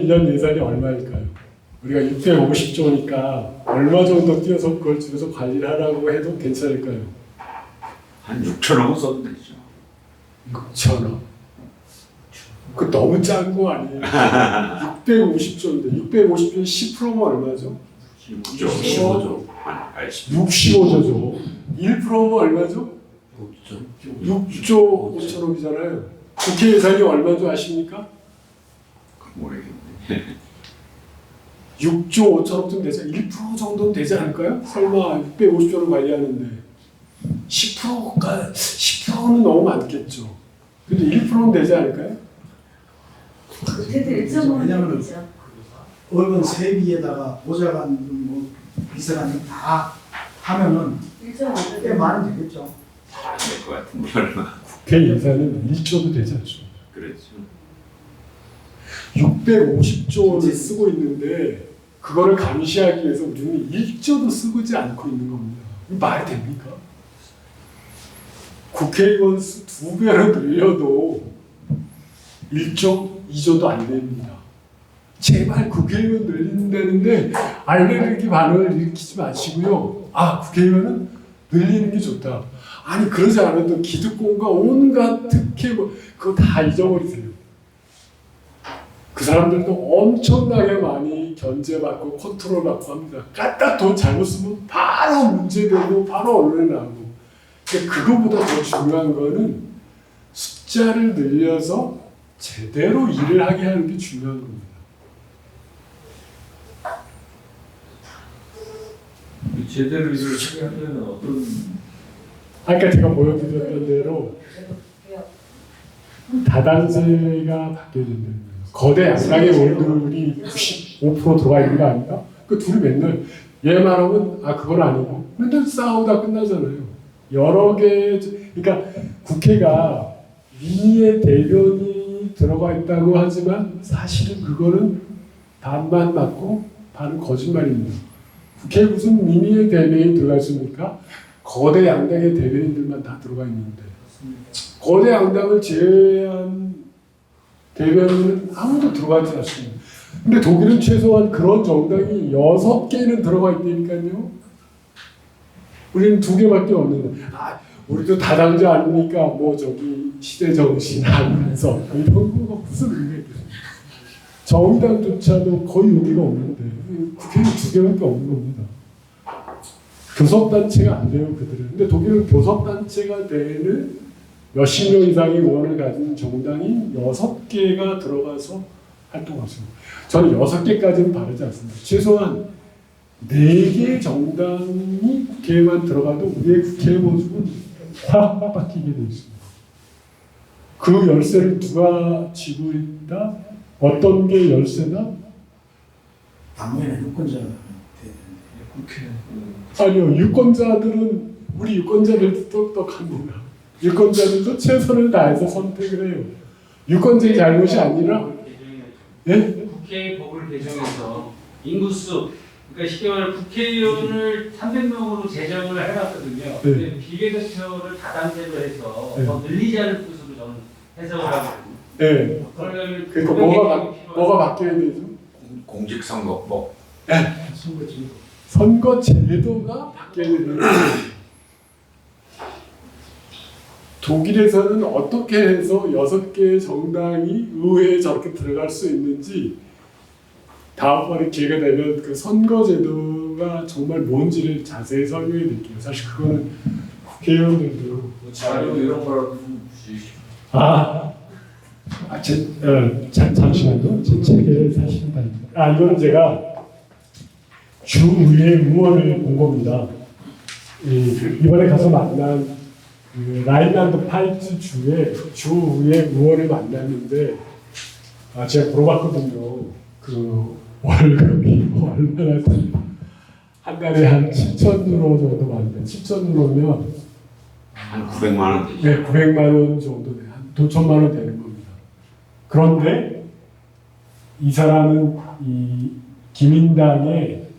1년 예산이 얼마일까요? 우리가 650조니까 얼마 정도 띄어서 그걸 집에서 관리를 하라고 해도 괜찮을까요? 한 6천억은 써도 되죠. 6천억. 그 너무 짠 거 아니에요? 650조인데 650조에 10%면 얼마죠? 15조. 65조죠. 1%면 얼마죠? 6조 5천억이잖아요. 국회 예산이 얼마인 줄 아십니까? 모르겠네. 6조 5천억쯤 되지 1% 정도는 되지 않을까요? 설마 650조를 관리하는데 10%는 너무 많겠죠. 근데 1%는 되지 않을까요? 그때도 1.5는 왜냐면은 되죠. 월급 세비에다가 보좌관 뭐 비서관 다 하면은 꽤 1.5는 많이 되겠죠. 안될것 같은데 얼마. 국회 예산은 1조도 되지 않죠. 그렇죠. 650조를 쓰고 있는데 그거를 감시하기 위해서 우리는 1조도 쓰지 않고 있는 겁니다. 말이 됩니까? 국회의원 수 2배로 늘려도 1조, 2조도 안 됩니다. 제발 국회의원 늘린다는데 알레르기 반응을 일으키지 마시고요. 아, 국회의원은 늘리는 게 좋다. 아니 그러지 않아도 기득권과 온갖 특혜 그거 다 잊어버리세요. 그 사람들도 엄청나게 많이 견제받고 컨트롤받고 합니다. 까딱 돈 잘못 쓰면 바로 문제되고 바로 언론에 나오고. 근데 그거보다 더 중요한 거는 숫자를 늘려서 제대로 일을 하게 하는 게 중요한 겁니다. 제대로 일을 하게 하려면 어떤 아까 제가 보여드렸던 대로 다단계가 바뀌어야 된다는 거예요. 거대 양당의 원들이 95% 들어가 있는 거 아닌가? 그 둘이 맨날 얘 말하면 아 그건 아니고 맨날 싸우다 끝나잖아요. 여러 개 그러니까 국회가 민의의 대변이 들어가 있다고 하지만 사실은 그거는 반만 맞고 반은 거짓말입니다. 국회에 무슨 민의의 대변이 들어가 있습니까? 거대 양당의 대변인들만 다 들어가 있는데 거대 양당을 제외한 대변인은 아무도 들어가지 않습니다. 근데 독일은 최소한 그런 정당이 6개는 들어가 있다니까요. 우리는 두 개밖에 없는. 우리도 다당제 아닙니까? 뭐 저기 시대 정신 하면서 이런 거 무슨 의미가 있겠어요? 정의당조차도 거의 의미가 없는데 국회는 두 개밖에 없는 겁니다. 교섭단체가 안 돼요, 그들은. 근데 독일은 교섭단체가 되는 몇십 명 이상의 의원을 가진 정당이 6개가 들어가서 활동하십니다. 저는 6개까지는 바르지 않습니다. 최소한 4개 정당이 국회에만 들어가도 우리의 국회 모습은 확 바뀌게 되어 있습니다. 그 열쇠를 누가 쥐고 있다? 어떤 게 열쇠다? 당무에는 유권자가 돼야 국회. 아니요, 유권자들은 우리 유권자들도 똑똑합니다. 유권자들도 최선을 다해서 선택을 해요. 유권자의 잘못이 아니라, 예? 국회의 법을 개정해서 인구수, 그러니까 쉽게 말해 국회의원을 300명으로 제정을 해놨거든요. 근데 비례대표를 다당제로 해서 네. 더 늘리자는 뜻으로 저는 해석을 하거든요. 예. 그러려면 그러니까 뭐가 바뀌어야 되죠? 공직선거법. 선거지. 선거 제도가 바뀌어야 되는 거예요. 독일에서는 어떻게 해서 6개의 정당이 의회에 저렇게 들어갈 수 있는지 다음번에 기회가 되면 그 선거 제도가 정말 뭔지를 자세히 설명해 드릴게요. 사실 그거는 국회의원들도 뭐 자료 이런 거라도 좀 주시죠. 잠시만요. 제 책을 사신다. 이거는 제가 주의회 의원을 본 겁니다. 이번에 가서 만난 그 라인란드 파이츠 주의 주의회 의원을 만났는데 제가 물어봤거든요. 그 월급이 얼마나 됩니까? 한 달에 한 7,000유로 정도 받는데 7,000유로면 한 900만 원 되죠. 네, 900만 원 정도 돼. 한 2천만 원 되는 겁니다. 그런데 이 사람은 이 기민당의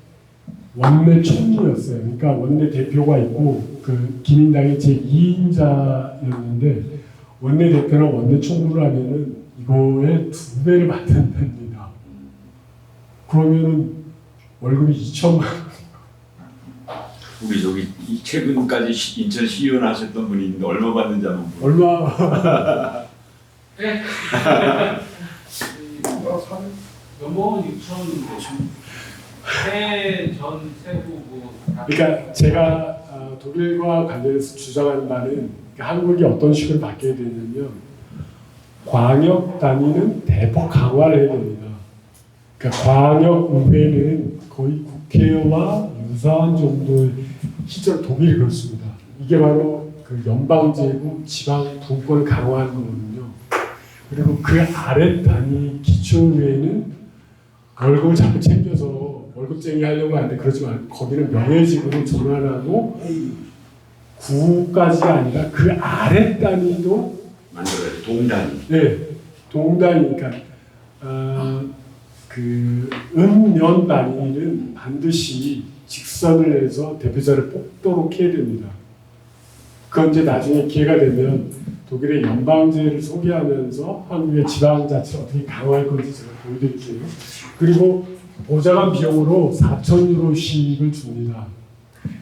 원내 총무였어요. 그러니까 원내 대표가 있고 그 기민당의 제2인자였는데 원내 대표랑 원내 총무를 하면은 이거의 2배를 받는답니다. 그러면은 월급이 2천만 원. 우리 저기 최근까지 인천 시의원 하셨던 분이 있는데 얼마 받는지 한번 얼마? 연봉은 6천, 세전 세후 뭐. 그러니까 제가 독일과 관련해서 주장하는 바는 한국이 어떤 식으로 바뀌어야 되냐면 광역 단위는 대폭 강화를 해야 됩니다. 그러니까 광역 의회는 거의 국회와 유사한 정도의 시절 독일이 그렇습니다. 이게 바로 그 연방제국 지방 분권을 강화하는 거거든요. 그리고 그 아래 단위 기초의회는 월급을 자꾸 챙겨서 월급쟁이 하려고 하는데 그러지 말고 거기는 명예직으로 전환하고 구까지가 아니라 그 아래 단위도 만들어야지. 동단위. 네, 동단위니까 그 은, 연 단위는 반드시 직선을 해서 대표자를 뽑도록 해야 됩니다. 그건 이제 나중에 기회가 되면 독일의 연방제를 소개하면서 한국의 지방자치를 어떻게 강화할 건지 제가 보여드릴게요. 그리고 보장한 비용으로 4,000유로씩을 줍니다.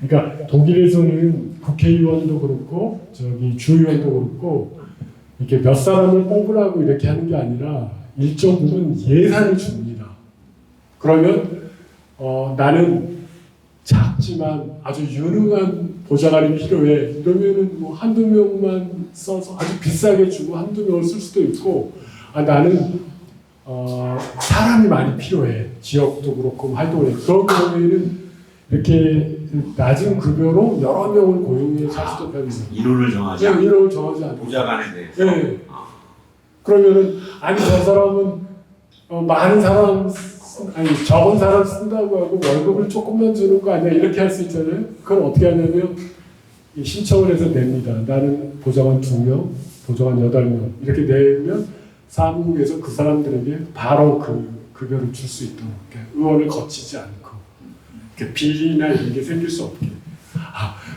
그러니까 독일에서는 국회의원도 그렇고 저기 주의원도 그렇고 이렇게 몇 사람을 뽑으라고 이렇게 하는 게 아니라 일정 부분 예산을 줍니다. 그러면 나는 작지만 아주 유능한 보좌관이 필요해. 이러면은 뭐 한두 명만 써서 아주 비싸게 주고 한두 명을 쓸 수도 있고, 나는 사람이 많이 필요해. 지역도 그렇고 활동을 해. 그런 경우에는 이렇게 낮은 급여로 여러 명을 고용해서 할 수도 있습니다. 인원을 정하지 않고 인원을 정하지 않고. 보좌관에 대해서. 네. 그러면은 저 사람은 많은 사람 적은 사람 쓴다고 하고 월급을 조금만 주는 거 아니야 이렇게 할 수 있잖아요. 그걸 어떻게 하냐면 신청을 해서 냅니다. 나는 보좌관 2명, 보좌관 8명 이렇게 내면 사무국에서 그 사람들에게 바로 그 급여를 줄 수 있도록 의원을 거치지 않고 비리나 이런 게 생길 수 없게.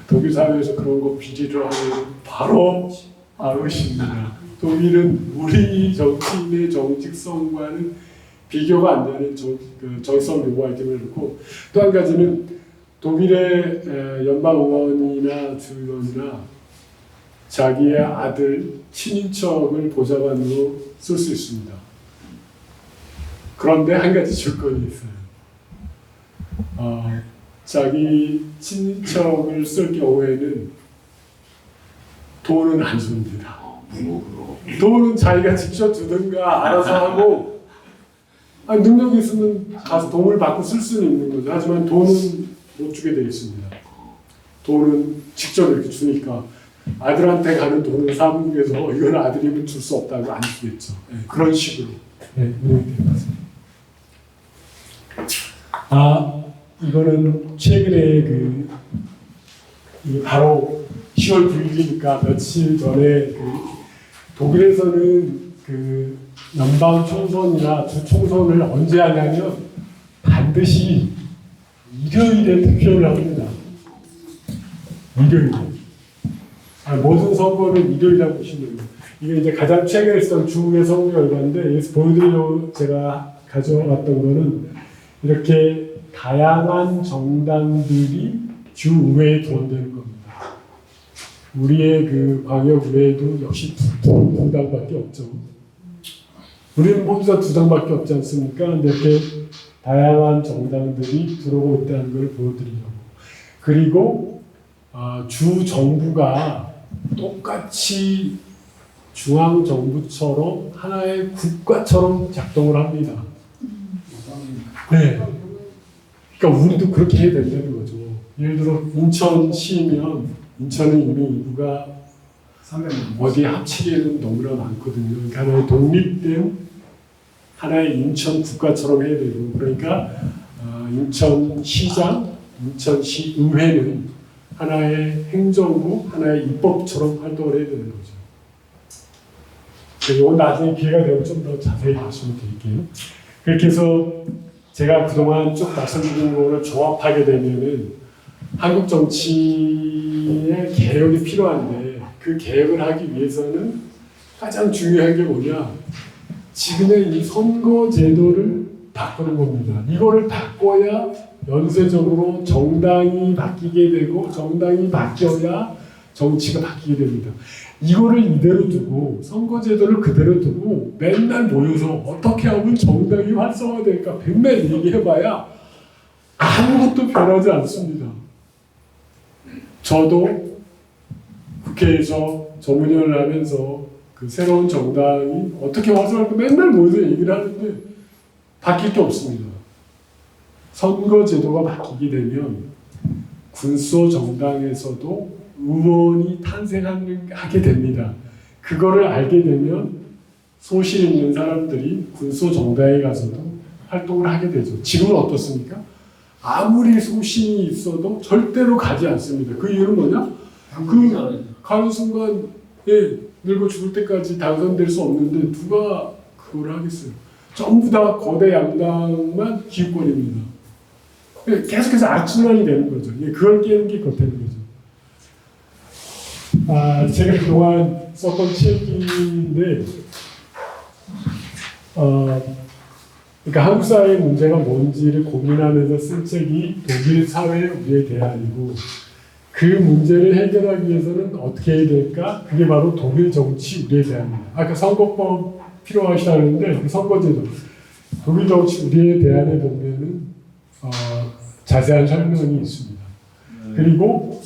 독일 사회에서 그런 거 비리를 하면 바로 아웃입니다. 독일은 우리 정치인의 정직성과는 비교가 안 되는 정의성 요구할 때문에 그렇고, 또 한 가지는 독일의 연방 의원이나 주의원이나 자기의 아들 친인척을 보좌관으로 쓸 수 있습니다. 그런데 한 가지 조건이 있어요. 자기 친인척을 쓸 경우에는 돈은 안 줍니다. 돈은 자기가 직접 주든가 알아서 하고, 능력이 있으면 가서 도움을 받고 쓸 수는 있는 거죠. 하지만 돈은 못 주게 되어 있습니다. 돈은 직접 이렇게 주니까 아들한테 가는 돈을 사무국에서 이건 아들이면 줄 수 없다고 안 주겠죠. 그런 식으로 운영이 되어 있습니다. 이거는 최근에 바로 10월 9일이니까 며칠 전에 독일에서는 연방 총선이나 주 총선을 언제 하냐면 반드시 일요일에 투표를 합니다. 일요일에. 모든 선거는 일요일이라고 보시면 돼요. 이게 이제 가장 최근에 있었던 중국의 선거 결과인데, 여기서 보여드리려고 제가 가져왔던 거는 이렇게 다양한 정당들이 주의회에 들어온다는 겁니다. 우리의 광역의회도 역시 두 당밖에 없죠. 우리는 모두 다 두 당밖에 없지 않습니까? 근데 이렇게 다양한 정당들이 들어오고 있다는 걸 보여드리려고. 그리고 주 정부가 똑같이 중앙 정부처럼 하나의 국가처럼 작동을 합니다. 네. 그러니까 우리도 그렇게 해야 된다는 거죠. 예를 들어 인천시면 인천은 이미 인구가 300명. 어디에 합치기에는 너무나 많거든요. 그러니까 하나의 독립된 하나의 인천 국가처럼 해야 되고, 그러니까 인천시장, 인천시의회는 하나의 행정부, 하나의 입법처럼 활동을 해야 되는 거죠. 이건 나중에 기회가 되면 좀 더 자세히 말씀을 드릴게요. 그렇게 해서 제가 그동안 쭉 말씀드린 거를 종합하게 되면은 한국 정치의 개혁이 필요한데, 그 개혁을 하기 위해서는 가장 중요한 게 뭐냐? 지금의 이 선거 제도를 바꾸는 겁니다. 이거를 바꿔야 연쇄적으로 정당이 바뀌게 되고, 정당이 바뀌어야 정치가 바뀌게 됩니다. 이거를 이대로 두고, 선거 제도를 그대로 두고 맨날 모여서 어떻게 하면 정당이 활성화될까 맨날 얘기해봐야 아무것도 변하지 않습니다. 저도 국회에서 전문위원을 하면서 새로운 정당이 어떻게 활성화할까 맨날 모여서 얘기를 하는데 바뀔 게 없습니다. 선거 제도가 바뀌게 되면 군소 정당에서도 의원이 탄생하게 됩니다. 그거를 알게 되면 소신 있는 사람들이 군소 정당에 가서도 활동을 하게 되죠. 지금은 어떻습니까? 아무리 소신이 있어도 절대로 가지 않습니다. 그 이유는 뭐냐? 가는 순간 늙어 죽을 때까지 당선될 수 없는데 누가 그걸 하겠어요? 전부 다 거대 양당만 기웃거립니다. 계속해서 악순환이 되는 거죠. 그걸 깨는 게 그렇다는 거죠. 제가 그동안 썼던 책인데, 그러니까 한국 사회의 문제가 뭔지를 고민하면서 쓴 책이 독일 사회 우리의 대안이고, 그 문제를 해결하기 위해서는 어떻게 해야 될까? 그게 바로 독일 정치 우리의 대안입니다. 아까 선거법 필요하시다는데 그 선거제도, 독일 정치 우리의 대안에 보면은 자세한 설명이 있습니다. 그리고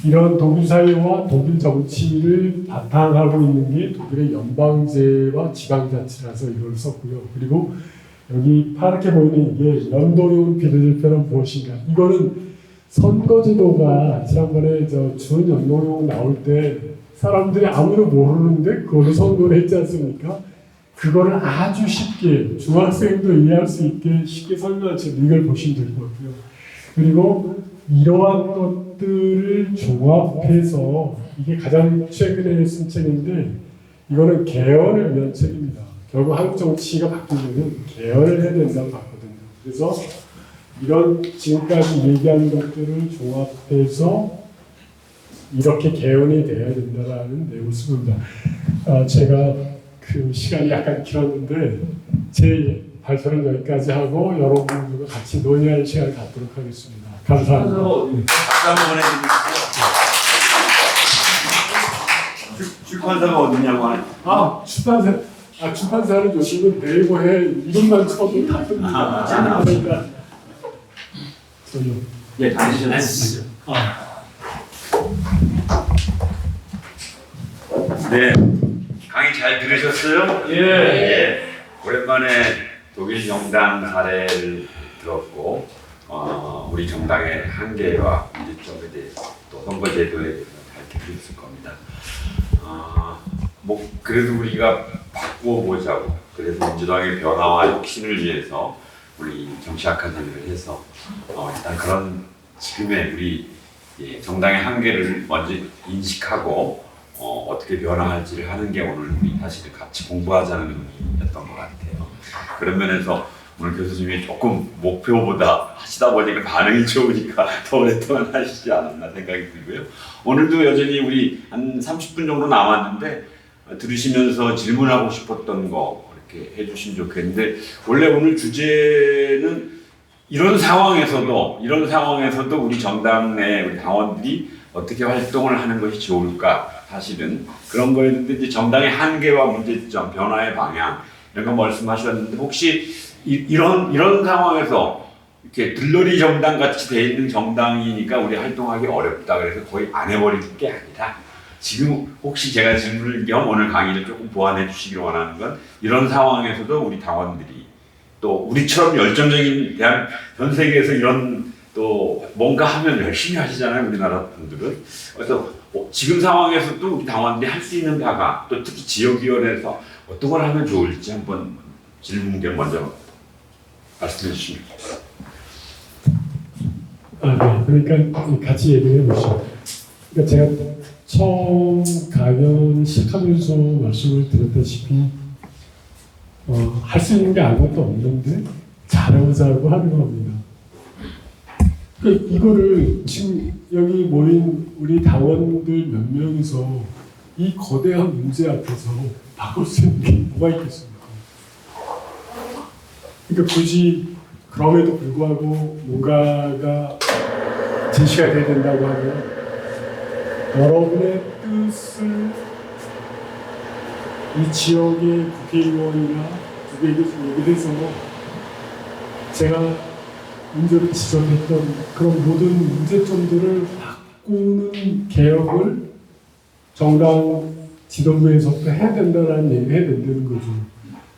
이런 독일 사회와 독일 정치를 바탕하고 있는 게 독일의 연방제와 지방자치라서 이걸 썼고요. 그리고 여기 파랗게 보이는 이게 연동형 비례대표는 무엇인가? 이거는 선거제도가 지난번에 준연동형 나올 때 사람들이 아무도 모르는데 그걸로 선거를 했지 않습니까? 그거를 아주 쉽게 중학생도 이해할 수 있게 쉽게 설명한 책 이걸 보시면 될 것 같고요. 그리고 이러한 것들을 종합해서 이게 가장 최근에 쓴 책인데, 이거는 개헌을 위한 책입니다. 결국 한국 정치가 바뀌려면 개헌을 해야 된다고 봤거든요. 그래서 이런 지금까지 얘기한 것들을 종합해서 이렇게 개헌이 돼야 된다라는 내용을 쓰고입니다. 제가 시간이 약간 길었는데 제 발표는 여기까지 하고 여러분들과 같이 논의할 시간을 갖도록 하겠습니다. 감사합니다. 박수 한번 보내드리겠습니다. 출판사가 어디냐고 하는. 출판사는 요즘은 네이버에 이름만 쳐도 다 뜹니다. 그러니까 저요. 예, 다니셨습니다. 네, 강의 잘 들으셨어요? 예. 오랜만에 독일 정당 사례를 들었고, 우리 정당의 한계와 문제점에 대해서 또 선거제도에 대해서 잘 들으셨을 겁니다. 뭐 그래도 우리가 바꿔보자고, 그래서 민주당의 변화와 혁신을 위해서 우리 정치 아카데미를 해서 일단 그런 지금의 우리 정당의 한계를 먼저 인식하고 어떻게 변화할지를 하는 게 오늘 우리 사실 같이 공부하자는 의미였던 것 같아요. 그런 면에서 오늘 교수님이 조금 목표보다 하시다 보니까 반응이 좋으니까 더 오랫동안 하시지 않았나 생각이 들고요. 오늘도 여전히 우리 한 30분 정도 남았는데 들으시면서 질문하고 싶었던 거 이렇게 해주시면 좋겠는데, 원래 오늘 주제는 이런 상황에서도 우리 정당 내 우리 당원들이 어떻게 활동을 하는 것이 좋을까, 사실은 그런 거였는데, 이제 정당의 한계와 문제점, 변화의 방향 이런 거 말씀하셨는데, 혹시 이런 상황에서 이렇게 들러리 정당 같이 돼 있는 정당이니까 우리 활동하기 어렵다 그래서 거의 안 해버리는 게 아니라, 지금 혹시 제가 질문을 겸 오늘 강의를 조금 보완해 주시기를 원하는 건, 이런 상황에서도 우리 당원들이 또 우리처럼 열정적인 전 세계에서 이런 또 뭔가 하면 열심히 하시잖아요, 우리나라 분들은. 그래서 지금 상황에서도 우리 당원들이 할 수 있는 바가, 또 특히 지역위원회에서 어떤 걸 하면 좋을지 한번 질문 겸 먼저 말씀해 주시면. 네. 그러니까 같이 얘기를 해보시죠. 그러니까 제가 처음 강연 시작하면서 말씀을 드렸다시피 할 수 있는 게 아무것도 없는데 잘해보자고 하는 겁니다. 그러니까 이거를 지금 여기 모인 우리 당원들 몇 명이서 이 거대한 문제 앞에서 바꿀 수 있는 게 뭐가 있겠습니까? 그러니까 굳이 그럼에도 불구하고 뭔가가 제시가 돼야 된다고 하면, 여러분의 뜻을 이 지역의 국회의원이나 누구에게 얘기를 해서 제가 문제를 지적했던 그런 모든 문제점들을 바꾸는 개혁을 정당 지도부에서부터 해야 된다는 얘기를 해야 된다는 거죠.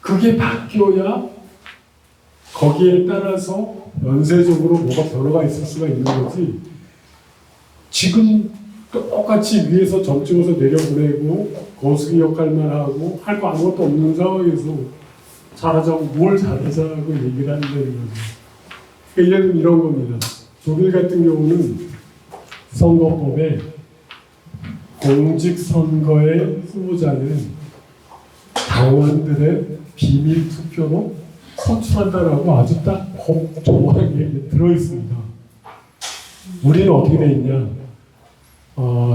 그게 바뀌어야 거기에 따라서 연쇄적으로 뭐가 변화가 있을 수가 있는 거지, 지금 똑같이 위에서 점 찍어서 내려보내고 거수기 역할만 하고 할 거 아무것도 없는 상황에서 잘하자고, 뭘 잘하자고 얘기를 한다는 거죠. 예를 들면 이런 겁니다. 독일 같은 경우는 선거법에 공직선거의 후보자는 당원들의 비밀 투표로 선출한다라고 아주 딱 법 조항에 들어있습니다. 우리는 어떻게 돼 있냐?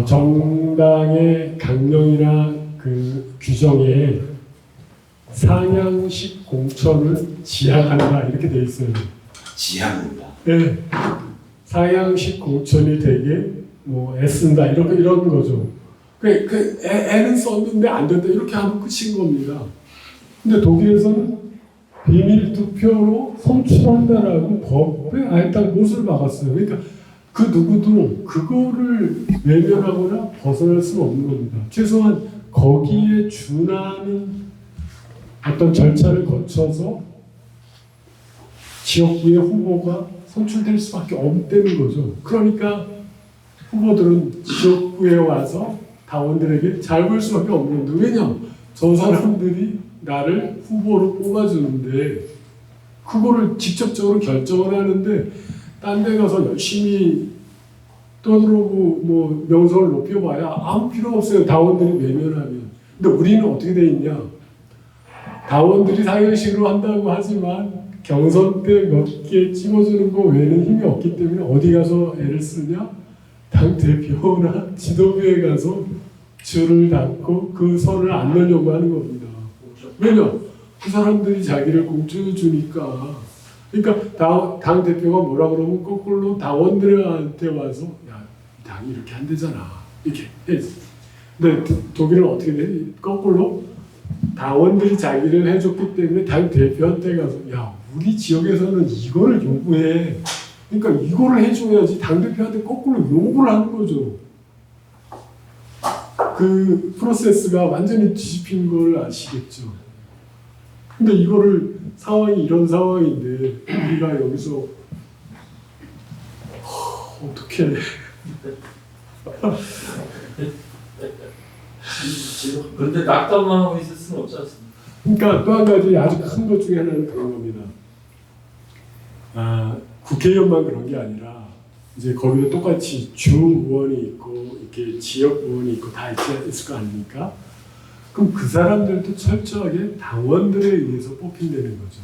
정당의 강령이나 그 규정에 상향식 공천을 지향한다 이렇게 돼 있어요. 지향입니다. 네, 상향식 공천이 되게 뭐 애쓴다 이런 거죠. 애는 썼는데 안 된다 이렇게 하면 끝인 겁니다. 근데 독일에서는 비밀 투표로 선출한다라고 법에 아예 딱 못을 박았어요. 그러니까 그 누구도 그거를 외면하거나 벗어날 수는 없는 겁니다. 최소한 거기에 준하는 어떤 절차를 거쳐서 지역구의 후보가 선출될 수밖에 없다는 거죠. 그러니까 후보들은 지역구에 와서 당원들에게 잘 볼 수밖에 없는 건데, 왜냐? 저 사람들이 나를 후보로 뽑아주는데 그거를 직접적으로 결정을 하는데, 딴 데 가서 열심히 떠들고 뭐 명성을 높여봐야 아무 필요 없어요. 당원들이 외면하면. 근데 우리는 어떻게 돼 있냐? 당원들이 상향식으로 한다고 하지만 경선 때 몇 개 찍어주는 거 외에는 힘이 없기 때문에 어디 가서 애를 쓰냐? 당 대표나 지도부에 가서 줄을 닫고 그 선을 안 넣으려고 하는 겁니다. 왜냐? 그 사람들이 자기를 공천해 주니까. 그러니까 당 대표가 뭐라 그러면 거꾸로 당원들한테 와서 야, 당이 이렇게 안 되잖아. 이렇게 해. 근데 독일은 어떻게 돼? 거꾸로 당원들이 자기를 해줬기 때문에 당 대표한테 가서 야, 우리 지역에서는 이거를 요구해. 그러니까 이거를 해줘야지. 당 대표한테 거꾸로 요구를 하는 거죠. 그 프로세스가 완전히 뒤집힌 걸 아시겠죠. 근데 이거를 상황이 이런 상황인데 우리가 여기서 어떻게 그런데 낙담만 하고 있을 수는 없지 않습니까? 그러니까 또 한 가지 아주 큰 것 중에 하나는 그런 겁니다. 국회의원만 그런 게 아니라 이제 거기도 똑같이 주 의원이 있고 이렇게 지역 의원이 있고 다 있을 거 아닙니까? 그럼 그 사람들도 철저하게 당원들에 의해서 뽑힌다는 거죠.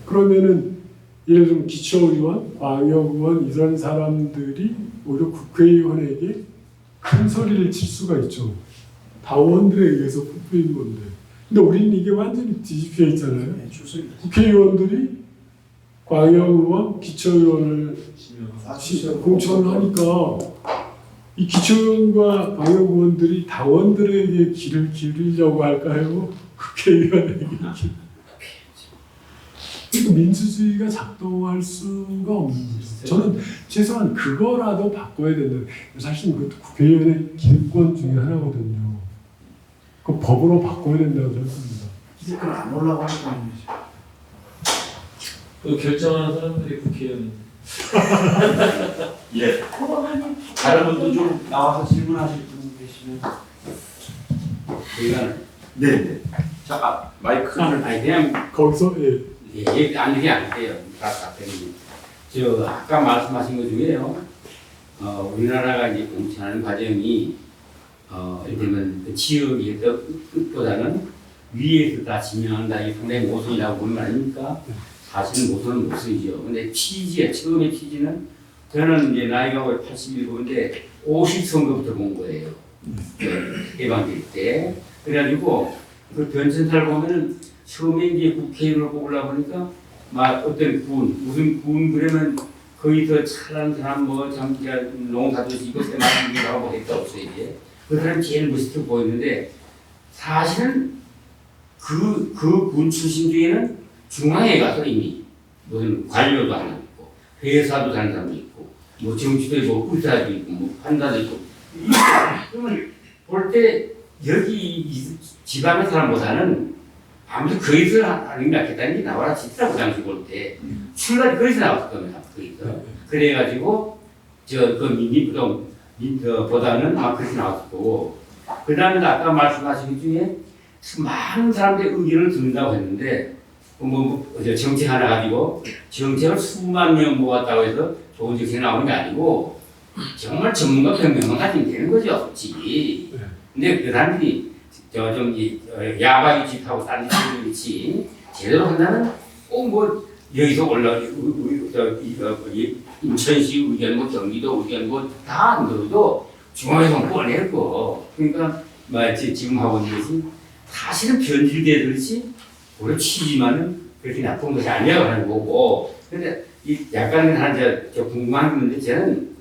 그러면은 예를 들면 기초의원, 광역의원 이런 사람들이 오히려 국회의원에게 큰 소리를 칠 수가 있죠. 당원들에 의해서 뽑힌 건데. 근데 우리는 이게 완전히 뒤집혀 있잖아요. 네, 줄서기 국회의원들이 광역의원, 기초의원을 공천을 하니까 이 기초의원과 광역의원들이 당원들에게 길을 기르려고 할까요? 국회의원에게 길. 민주주의가 작동할 수가 없는 거죠. 저는 최소한 그거라도 바꿔야 된다. 사실 그것도 국회의원의 기득권 중에 하나거든요. 그 법으로 바꿔야 된다고 생각합니다. 기득권 안 올라가는 거죠. 그 결정하는 사람들이 국회의원인데. 예. 다른 분도 좀 나와서 질문하실 분 계시면 저희가 네. 자, 마이크를 아니 그냥 거기서 얘기 안 하게 안 돼요. 저 아까 말씀하신 것 중에요. 우리나라가 이제 공천하는 과정이 예를 들면 그 지역의 뜻보다는 위에서 다 지명한다. 이게 상당히 모순이라고 보는 거 아닙니까? 사실은 모순은 모순이죠. 근데 처음에 취지는 저는 이제 나이가 81인데 50선거부터 본 거예요. 해방될 때. 그래가지고 그 변천사를 보면은 처음에 이제 국회의원을 뽑으려고 하니까 막 어떤 무슨 군 그러면 거기서 잘하는 사람 뭐참 농사도시 이것에 맞는 게 하고 했다 없어요 이제. 그 사람이 제일 멋있어 보이는데 사실은 그 군 출신 중에는 중앙에 가서 이미 무슨 관료도 하나 있고 회사도 다는 사람도 있고 뭐 정치도 있고 의사도 있고 뭐 판사도 있고 그러면 볼 때 여기 지방의 사람보다는 아무튼 거기서 하는 게 낫겠다는 게 나와라 진짜고 당시 볼 때 출발이 거기서 나왔을 겁니다. 거기서 그래가지고 저 그 민주당 보다는 아마 그렇게 나왔을 거고 그 다음에 아까 말씀하신 것 중에 많은 사람들의 의견을 듣는다고 했는데 정책 하나 가지고 정책을 수만 명 모았다고 해서 좋은 정책이 나오는 게 아니고 정말 전문가 100명만 가지면 되는 거죠 솔직히. 근데 그 사람들이 야박이 짓하고 딴 짓을 그렇지 제대로 한다면 꼭 뭐 여기서 인천시 의견 뭐 경기도 의견 뭐 다 안 들어도 중앙에서 꺼내고 그러니까 지금 하고 있는 것이 사실은 변질돼 그렇지 오히려 취지만은 그렇게 나쁜 것이 아니라고 하는 거고 근데 약간 하나 저 궁금한 게 있는데 저는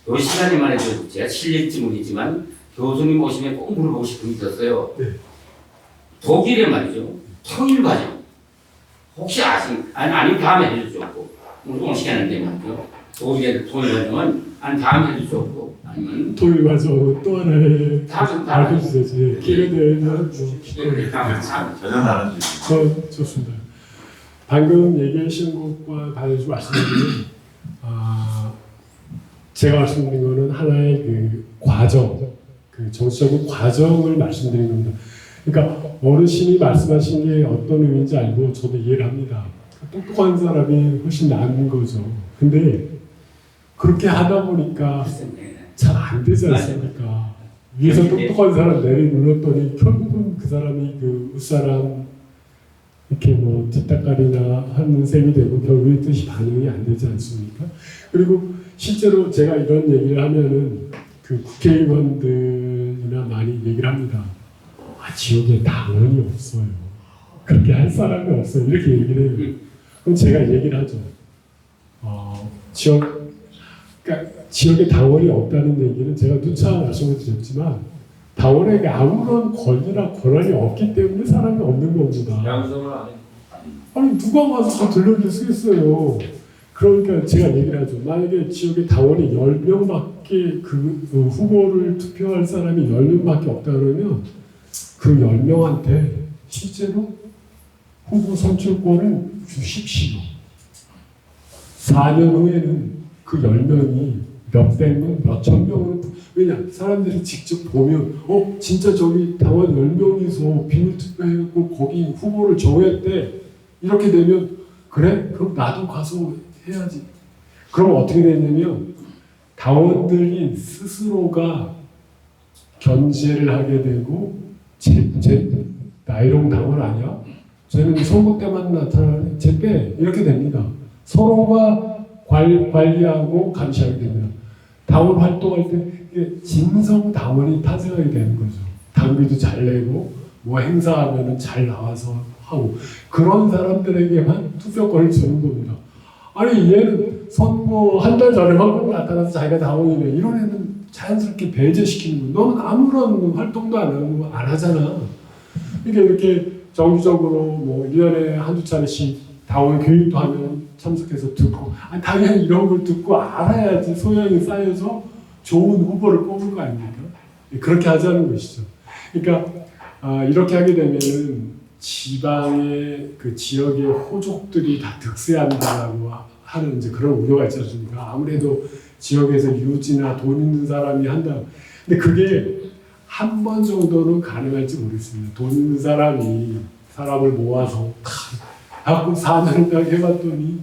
요 시간에만 해도 제가 7년쯤은 있지만 교수님 오시면 꼭 물어보고 싶은 게 있었어요. 네. 독일에 말이죠. 통일 과정. 혹시 아니 다음에 해도 좋고. 오늘 시간인데 말이죠. 독일의 통일 과정은 다음에 해도 좋고. 아니면 통일 과정 또 하나의 다음 알려주세요. 기회 되면 전혀 전혀 다른 주제. 좋습니다. 방금 얘기하신 것과 다르게 말씀드리면 제가 말씀드린 거는 하나의 그 과정, 그 정치적인 과정을 말씀드린 겁니다. 그러니까 어르신이 말씀하신 게 어떤 의미인지 알고 저도 이해를 합니다. 똑똑한 사람이 훨씬 나은 거죠. 근데 그렇게 하다 보니까 잘 안 되지 않습니까? 위에서 똑똑한 사람 내려눌렀더니 결국은 그 사람이 그 윗사람 이렇게 뭐 뒷담가리나 하는 셈이 되고 결국에 뜻이 반영이 안 되지 않습니까? 그리고 실제로 제가 이런 얘기를 하면은 그 국회의원들이나 많이 얘기를 합니다. 지역에 당원이 없어요. 그렇게 할 사람이 없어요. 이렇게 얘기를 해요. 그럼 제가 얘기를 하죠. 그러니까 지역에 당원이 없다는 얘기는 제가 누차 말씀을 드렸지만 당원에게 아무런 권리나 권한이 없기 때문에 사람이 없는 겁니다. 양성을 안 해. 아니 누가 와서 들러리를 쓰겠어요. 그러니까 제가 얘기를 하죠. 만약에 지역에 당원이 10명밖에 그 후보를 투표할 사람이 10명밖에 없다 그러면 그 10명한테 실제로 후보 선출권을 주십시오. 4년 후에는 그 10명이 몇백 명, 몇천 명으로 왜냐? 사람들이 직접 보면 진짜 저기 당원 10명이서 비밀투표해갖고 거기 후보를 정했대. 이렇게 되면 그래? 그럼 나도 가서 해야지. 그럼 어떻게 되냐면 당원들이 스스로가 견제를 하게 되고 나이롱 당원 아니야? 쟤는 선거 때만 나타나는 쟤 빼. 이렇게 됩니다. 서로가 관리하고 감시하게 됩니다. 당원 활동할 때 이게 진성 당원이 탄생하게 되는 거죠. 당비도 잘 내고 뭐 행사하면은 잘 나와서 하고 그런 사람들에게만 투표권을 주는 겁니다. 아니 얘는 선거 한 달 전에만 꼭 나타나서 자기가 당원이네 이런 애는 자연스럽게 배제시키는 거예요. 너는 아무런 활동도 안 하고 안 하잖아. 이렇게 정기적으로 뭐 1년에 한두 차례씩 당원 교육도 하면 참석해서 듣고 당연히 이런 걸 듣고 알아야지 소양이 쌓여서 좋은 후보를 뽑을 거 아닙니까? 그렇게 하자는 것이죠. 그러니까 이렇게 하게 되면은 지방의 그 지역의 호족들이 다 득세한다라고 하는 이제 그런 우려가 있지 않습니까? 아무래도 지역에서 유지나 돈 있는 사람이 한다. 근데 그게 한 번 정도는 가능할지 모르겠습니다. 돈 있는 사람이 사람을 모아서 하고 4년을 딱 해봤더니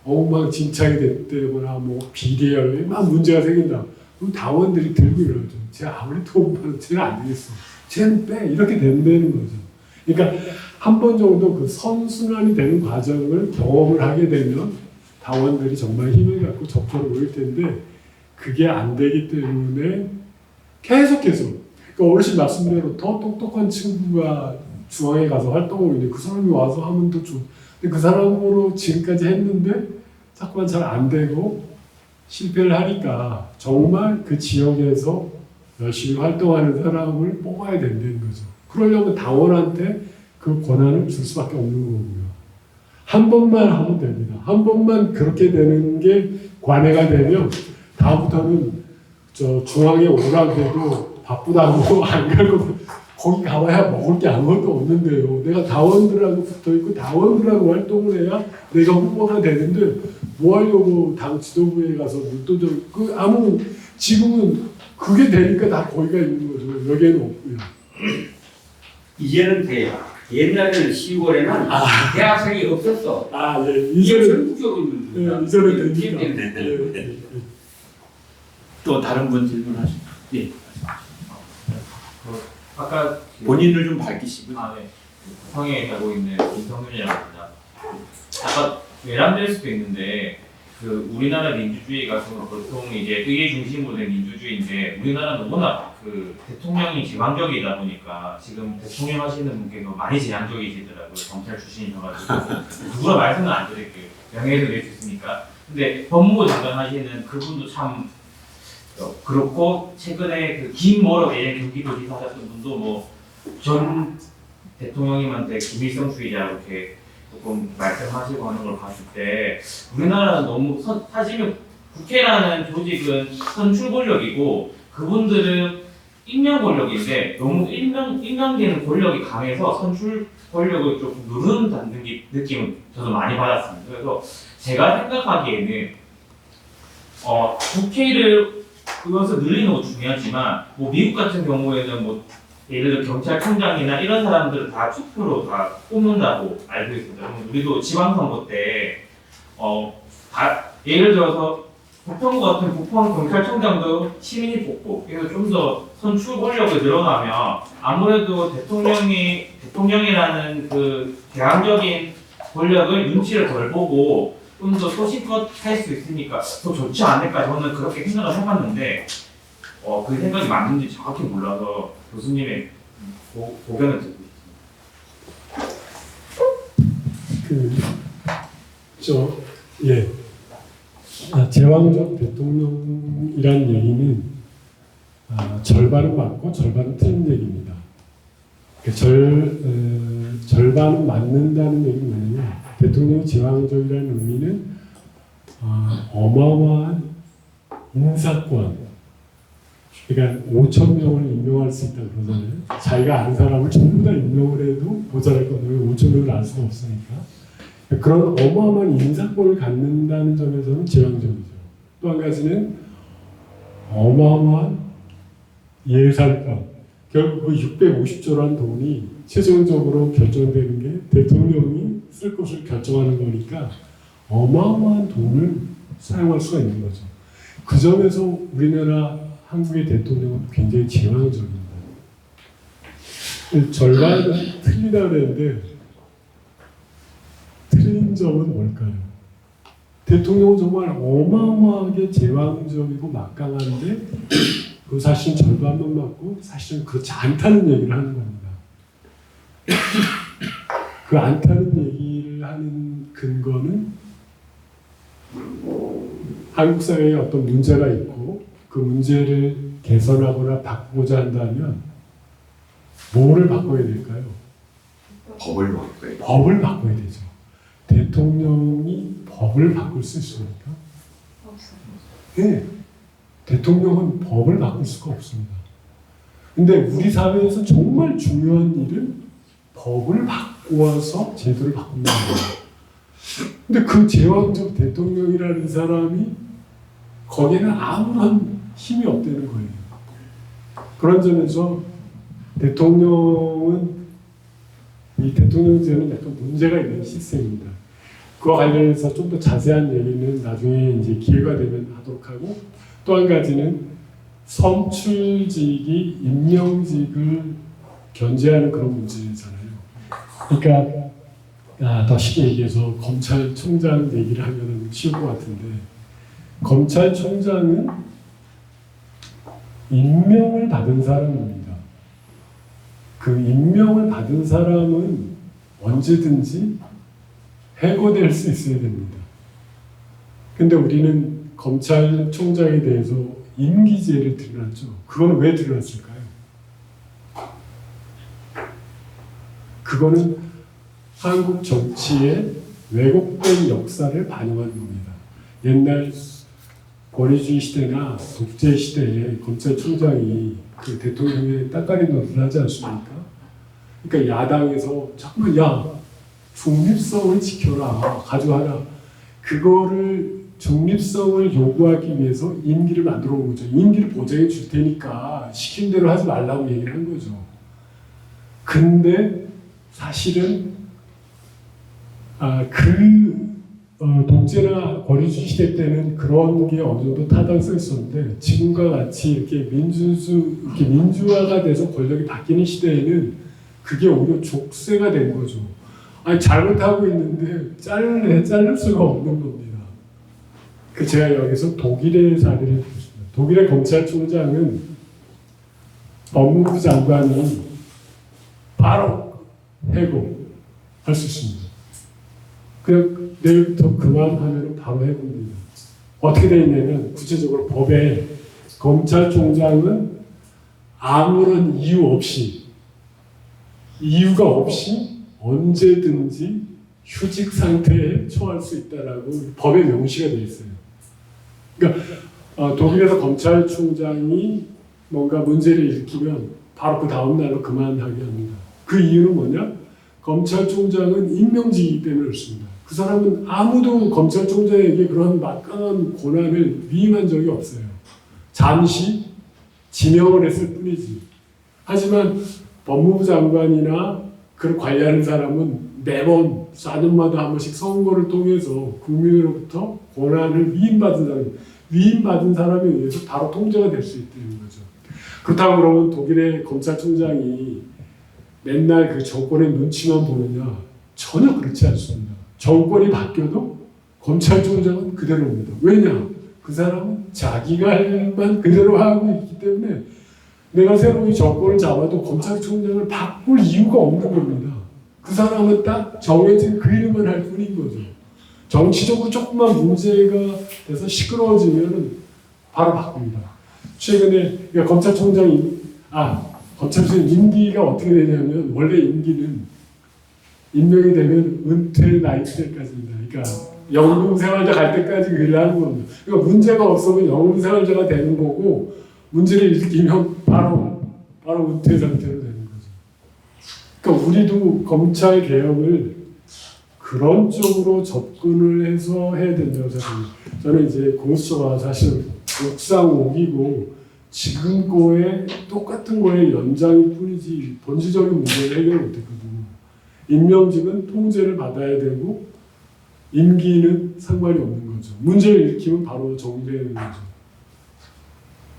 엉망진창이 됐다거나 뭐 비대열 막 문제가 생긴다. 그럼 당원들이 들고 이러죠. 쟤 아무리 돈 받아도 쟤는 안 되겠어. 쟤는 빼. 이렇게 된다는 거죠. 그러니까 한 번 정도 그 선순환이 되는 과정을 경험을 하게 되면 당원들이 정말 힘을 갖고 적극적으로 모일 텐데 그게 안 되기 때문에 계속해서 그러니까 어르신 말씀대로 더 똑똑한 친구가 중앙에 가서 활동을 했는데 그 사람이 와서 하면 더 좋. 근데 그 사람으로 지금까지 했는데 자꾸만 잘 안 되고 실패를 하니까 정말 그 지역에서 열심히 활동하는 사람을 뽑아야 된다는 거죠. 그러려면 당원한테 그 권한을 줄 수밖에 없는 거고요. 한 번만 하면 됩니다. 한 번만 그렇게 되는 게 관해가 되면 다음부터는 저 중앙에 오라고 해도 바쁘다고 안 가고 거기 가봐야 먹을 게 아무것도 없는데요. 내가 당원들하고 붙어있고 당원들하고 활동을 해야 내가 후보가 되는데 뭐 하려고 당 지도부에 가서 물도적 지금은 그게 되니까 다 거기가 있는 거죠. 여기에는 없고요. 이제는 돼요. 옛날에는 10월에는 대학생이 없었어. 네. 이제는 전국적으로 이제는 되니까. 또 다른 분 질문하시죠. 예. 아까 본인을 좀 밝히시고. 네. 성에 가고 있는 김성윤이라고 합니다. 아까 외람될 수도 있는데 그 우리나라 민주주의가 보통 이제 의회 중심으로 된 민주주의인데 우리나라는 워낙 그 대통령이 지방적이다 보니까 지금 대통령 하시는 분께서 많이 제한적이시더라고요. 검찰 출신이셔가지고 누구나 말씀은 안 드릴게요. 명예훼손 낼 수 있으니까. 근데 법무부 장관 하시는 그분도 참 그렇고 최근에 그 김모로 예전 경기도지사 하셨던 분도 뭐 전 대통령님한테 김일성주의자 이렇게 조금 말씀하시고 하는 걸 봤을 때 우리나라는 너무 사실은 국회라는 조직은 선출 권력이고 그분들은 임명 권력인데 너무 임명되는 권력이 강해서 선출 권력을 좀 누른다는 느낌을 저도 많이 받았습니다. 그래서 제가 생각하기에는 국회를 그것을 늘리는 것도 중요하지만 뭐 미국 같은 경우에는 뭐 예를 들어 경찰청장이나 이런 사람들을 다 투표로 다 뽑는다고 알고 있습니다. 우리도 지방선거 때 예를 들어서 부평구 같은 부평 경찰청장도 시민이 뽑고 그래서 좀 더 선출 권력이 늘어나면 아무래도 대통령이라는 그 대항적인 권력을 눈치를 덜 보고 좀 더 소신껏 할 수 있으니까 더 좋지 않을까 저는 그렇게 생각을 해봤는데 그 생각이 맞는지 정확히 몰라서 교수님의 고견을 듣고 있습니다. 예. 제왕적 대통령이란 얘기는 절반은 맞고 절반은 틀린 얘기입니다. 절반은 맞는다는 얘기는 뭐냐면 대통령이 제왕적이라는 의미는 어마어마한 인사권, 그러니까 5,000명을 임명할 수 있다고 그러잖아요. 자기가 아는 사람을 전부 다 임명을 해도 모자랄 거예요. 5,000명을 알 수가 없으니까. 그런 어마어마한 인사권을 갖는다는 점에서는 제왕적이죠. 또 한 가지는 어마어마한 예산권. 결국 그 650조라는 돈이 최종적으로 결정되는 게 대통령이 쓸 것을 결정하는 거니까 어마어마한 돈을 사용할 수가 있는 거죠. 그 점에서 우리나라 한국의 대통령은 굉장히 제왕적입니다. 절반은 틀리다 그랬는데 틀린 점은 뭘까요? 대통령은 정말 어마어마하게 제왕적이고 막강한데 그 사실은 절반만 맞고 사실은 그렇지 않다는 얘기를 하는 겁니다. 그 않다는 얘기를 하는 근거는 한국 사회에 어떤 문제가 있고 그 문제를 개선하거나 바꾸고자 한다면 뭐를 바꿔야 될까요? 법을 바꿔야 법을 바꿔야 되죠. 대통령이 법을 바꿀 수 있습니까? 없어. 네. 대통령은 법을 바꿀 수가 없습니다. 근데 우리 사회에서 정말 중요한 일은 법을 바꾸어서 제도를 바꾼다는 거예요. 근데 그 제왕적 대통령이라는 사람이 거기에는 아무런 힘이 없다는 거예요. 그런 점에서 대통령은 이 대통령제는 약간 문제가 있는 시스템입니다. 그와 관련해서 좀 더 자세한 얘기는 나중에 이제 기회가 되면 하도록 하고, 또 한 가지는 선출직이 임명직을 견제하는 그런 문제잖아요. 그러니까 더 쉽게 얘기해서 검찰총장 얘기를 하면 쉬울 것 같은데, 검찰총장은 임명을 받은 사람입니다. 그 임명을 받은 사람은 언제든지 해고될 수 있어야 됩니다. 근데 우리는 검찰총장에 대해서 임기제를 들여놨죠. 그거는 왜 들여놨을까요? 그거는 한국 정치의 왜곡된 역사를 반영한 겁니다. 옛날 권위주의 시대나 독재 시대에 검찰총장이 그 대통령의 따까리 노릇을 하지 않습니까? 그러니까 야당에서 자꾸만 중립성을 지켜라, 가져와라. 그거를 중립성을 요구하기 위해서 임기를 만들어 온 거죠. 임기를 보장해 줄 테니까 시킨 대로 하지 말라고 얘기를 한 거죠. 근데 사실은 독재나 권위주의 시대 때는 그런 게 어느 정도 타당성이 있었는데, 지금과 같이 이렇게 민주화가 돼서 권력이 바뀌는 시대에는 그게 오히려 족쇄가 된 거죠. 아니, 잘못하고 있는데 자를 수가 없는 겁니다. 제가 여기서 독일의 사례를 보겠습니다. 독일의 검찰총장은 법무부 장관이 바로 해고할 수 있습니다. 그냥 내일부터 그만하면 바로 해고입니다. 어떻게 되어 있냐면, 구체적으로 법에 검찰총장은 아무런 이유가 없이 언제든지 휴직 상태에 처할 수 있다라고 법에 명시가 되어 있어요. 그러니까 독일에서 검찰총장이 뭔가 문제를 일으키면 바로 그 다음 날로 그만하게 합니다. 그 이유는 뭐냐? 검찰총장은 임명직이기 때문에 그렇습니다. 그 사람은 아무도 검찰총장에게 그런 막강한 권한을 위임한 적이 없어요. 잠시 지명을 했을 뿐이지. 하지만 법무부 장관이나 그를 관리하는 사람은 매번 4년마다 한 번씩 선거를 통해서 국민으로부터 권한을 위임받은 사람에 의해서 바로 통제가 될 수 있다는 거죠. 그렇다고 그러면 독일의 검찰총장이 맨날 그 정권의 눈치만 보느냐? 전혀 그렇지 않습니다. 정권이 바뀌어도 검찰총장은 그대로입니다. 왜냐? 그 사람은 자기가 할 일만 그대로 하고 있기 때문에 내가 새로운 정권을 잡아도 검찰총장을 바꿀 이유가 없는 겁니다. 그 사람은 딱 정해진 그 일만 할 뿐인 거죠. 정치적으로 조금만 문제가 돼서 시끄러워지면은 바로 바꿉니다. 최근에 그러니까 검찰총장이 검찰총장 임기가 어떻게 되냐면 원래 임기는 임명이 되면 은퇴 나이 때까지입니다. 그러니까 영웅생활자 갈 때까지 그 일을 하는 겁니다. 그러니까 문제가 없으면 영웅생활자가 되는 거고 문제를 일으키면 바로 은퇴 상태로 되는 거죠. 그러니까 우리도 검찰 개혁을 그런 쪽으로 접근을 해서 해야 된다고 생각합니다. 저는 이제 공수처가 사실 옥상 5기고 지금 거에 똑같은 거에 연장일 뿐이지 본질적인 문제를 해결 못했거든요. 임명직은 통제를 받아야 되고 임기는 상관이 없는 거죠. 문제를 일으키면 바로 정리되는 거죠.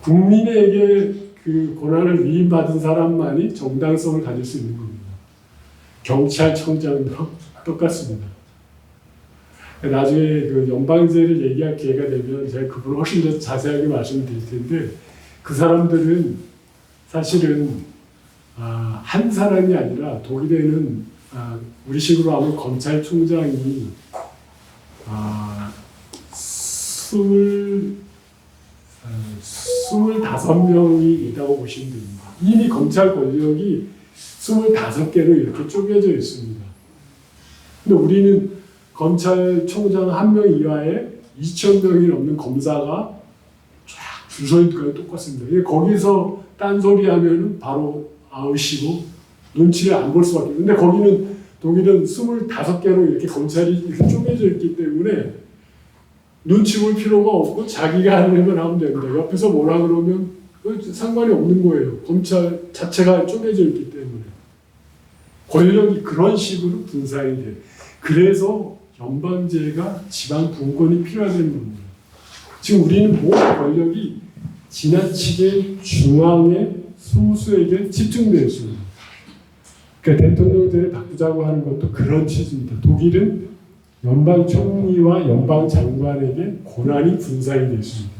국민에게 그 권한을 위임받은 사람만이 정당성을 가질 수 있는 겁니다. 경찰청장도 똑같습니다. 나중에 그 연방제를 얘기할 기회가 되면 제가 그분을 훨씬 더 자세하게 말씀드릴 텐데 그 사람들은 사실은 한 사람이 아니라 독일에는 우리식으로 하면 검찰총장이 25명이 있다고 보시면 됩니다. 이미 검찰 권력이 25개로 이렇게 쪼개져 있습니다. 근데 우리는 검찰총장 1명 이하에 2,000명이 넘는 검사가 쫙 줄서있는 똑같습니다. 거기서 딴소리 하면은 바로 아웃이고 눈치를 안 볼 수밖에 없어요. 근데 거기는 독일은 25개로 이렇게 검찰이 이렇게 쪼개져 있기 때문에 눈치 볼 필요가 없고 자기가 하는 일만 하면 됩니다. 옆에서 뭐라 그러면 상관이 없는 거예요. 검찰 자체가 쪼개져 있기 때문에. 권력이 그런 식으로 분산이 돼요. 그래서 연방제가 지방 분권이 필요하다는 겁니다. 지금 우리는 모든 권력이 지나치게 중앙의 소수에게 집중되어 있습니다. 그러니까 대통령제를 바꾸자고 하는 것도 그런 취지입니다. 독일은 연방 총리와 연방 장관에게 권한이 분산이 되어 있습니다.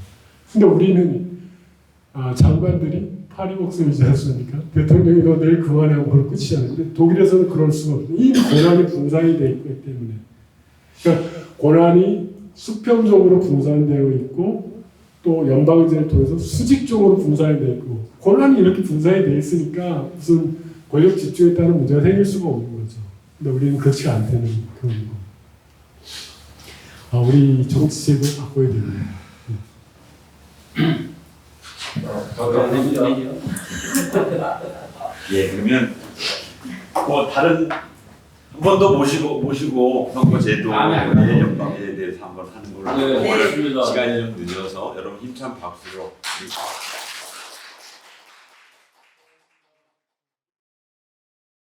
근데 우리는 장관들이 파리 목숨이지 않습니까? 대통령이 너 내일 그만하고 그럴 끝이잖아요. 근데 독일에서는 그럴 수가 없어요. 이미 권한이 분산이 되어 있기 때문에. 그러니까 권한이 수평적으로 분산되어 있고 또 연방제를 통해서 수직적으로 분산이 되어 있고 권한이 이렇게 분산이 되어 있으니까 무슨 권력 집중에 따른 문제가 생길 수가 없는 거죠. 근데 우리는 그렇지 않다는 그런 거. 우리 정치제도 바꿔야 됩니다. 예, 그러면 뭐 다른 한 번 더 모시고 선거제도의 연방제에 대해서 한번 하는 걸로 네, 오늘 고맙습니다. 시간이 좀 늦어서 여러분 힘찬 박수로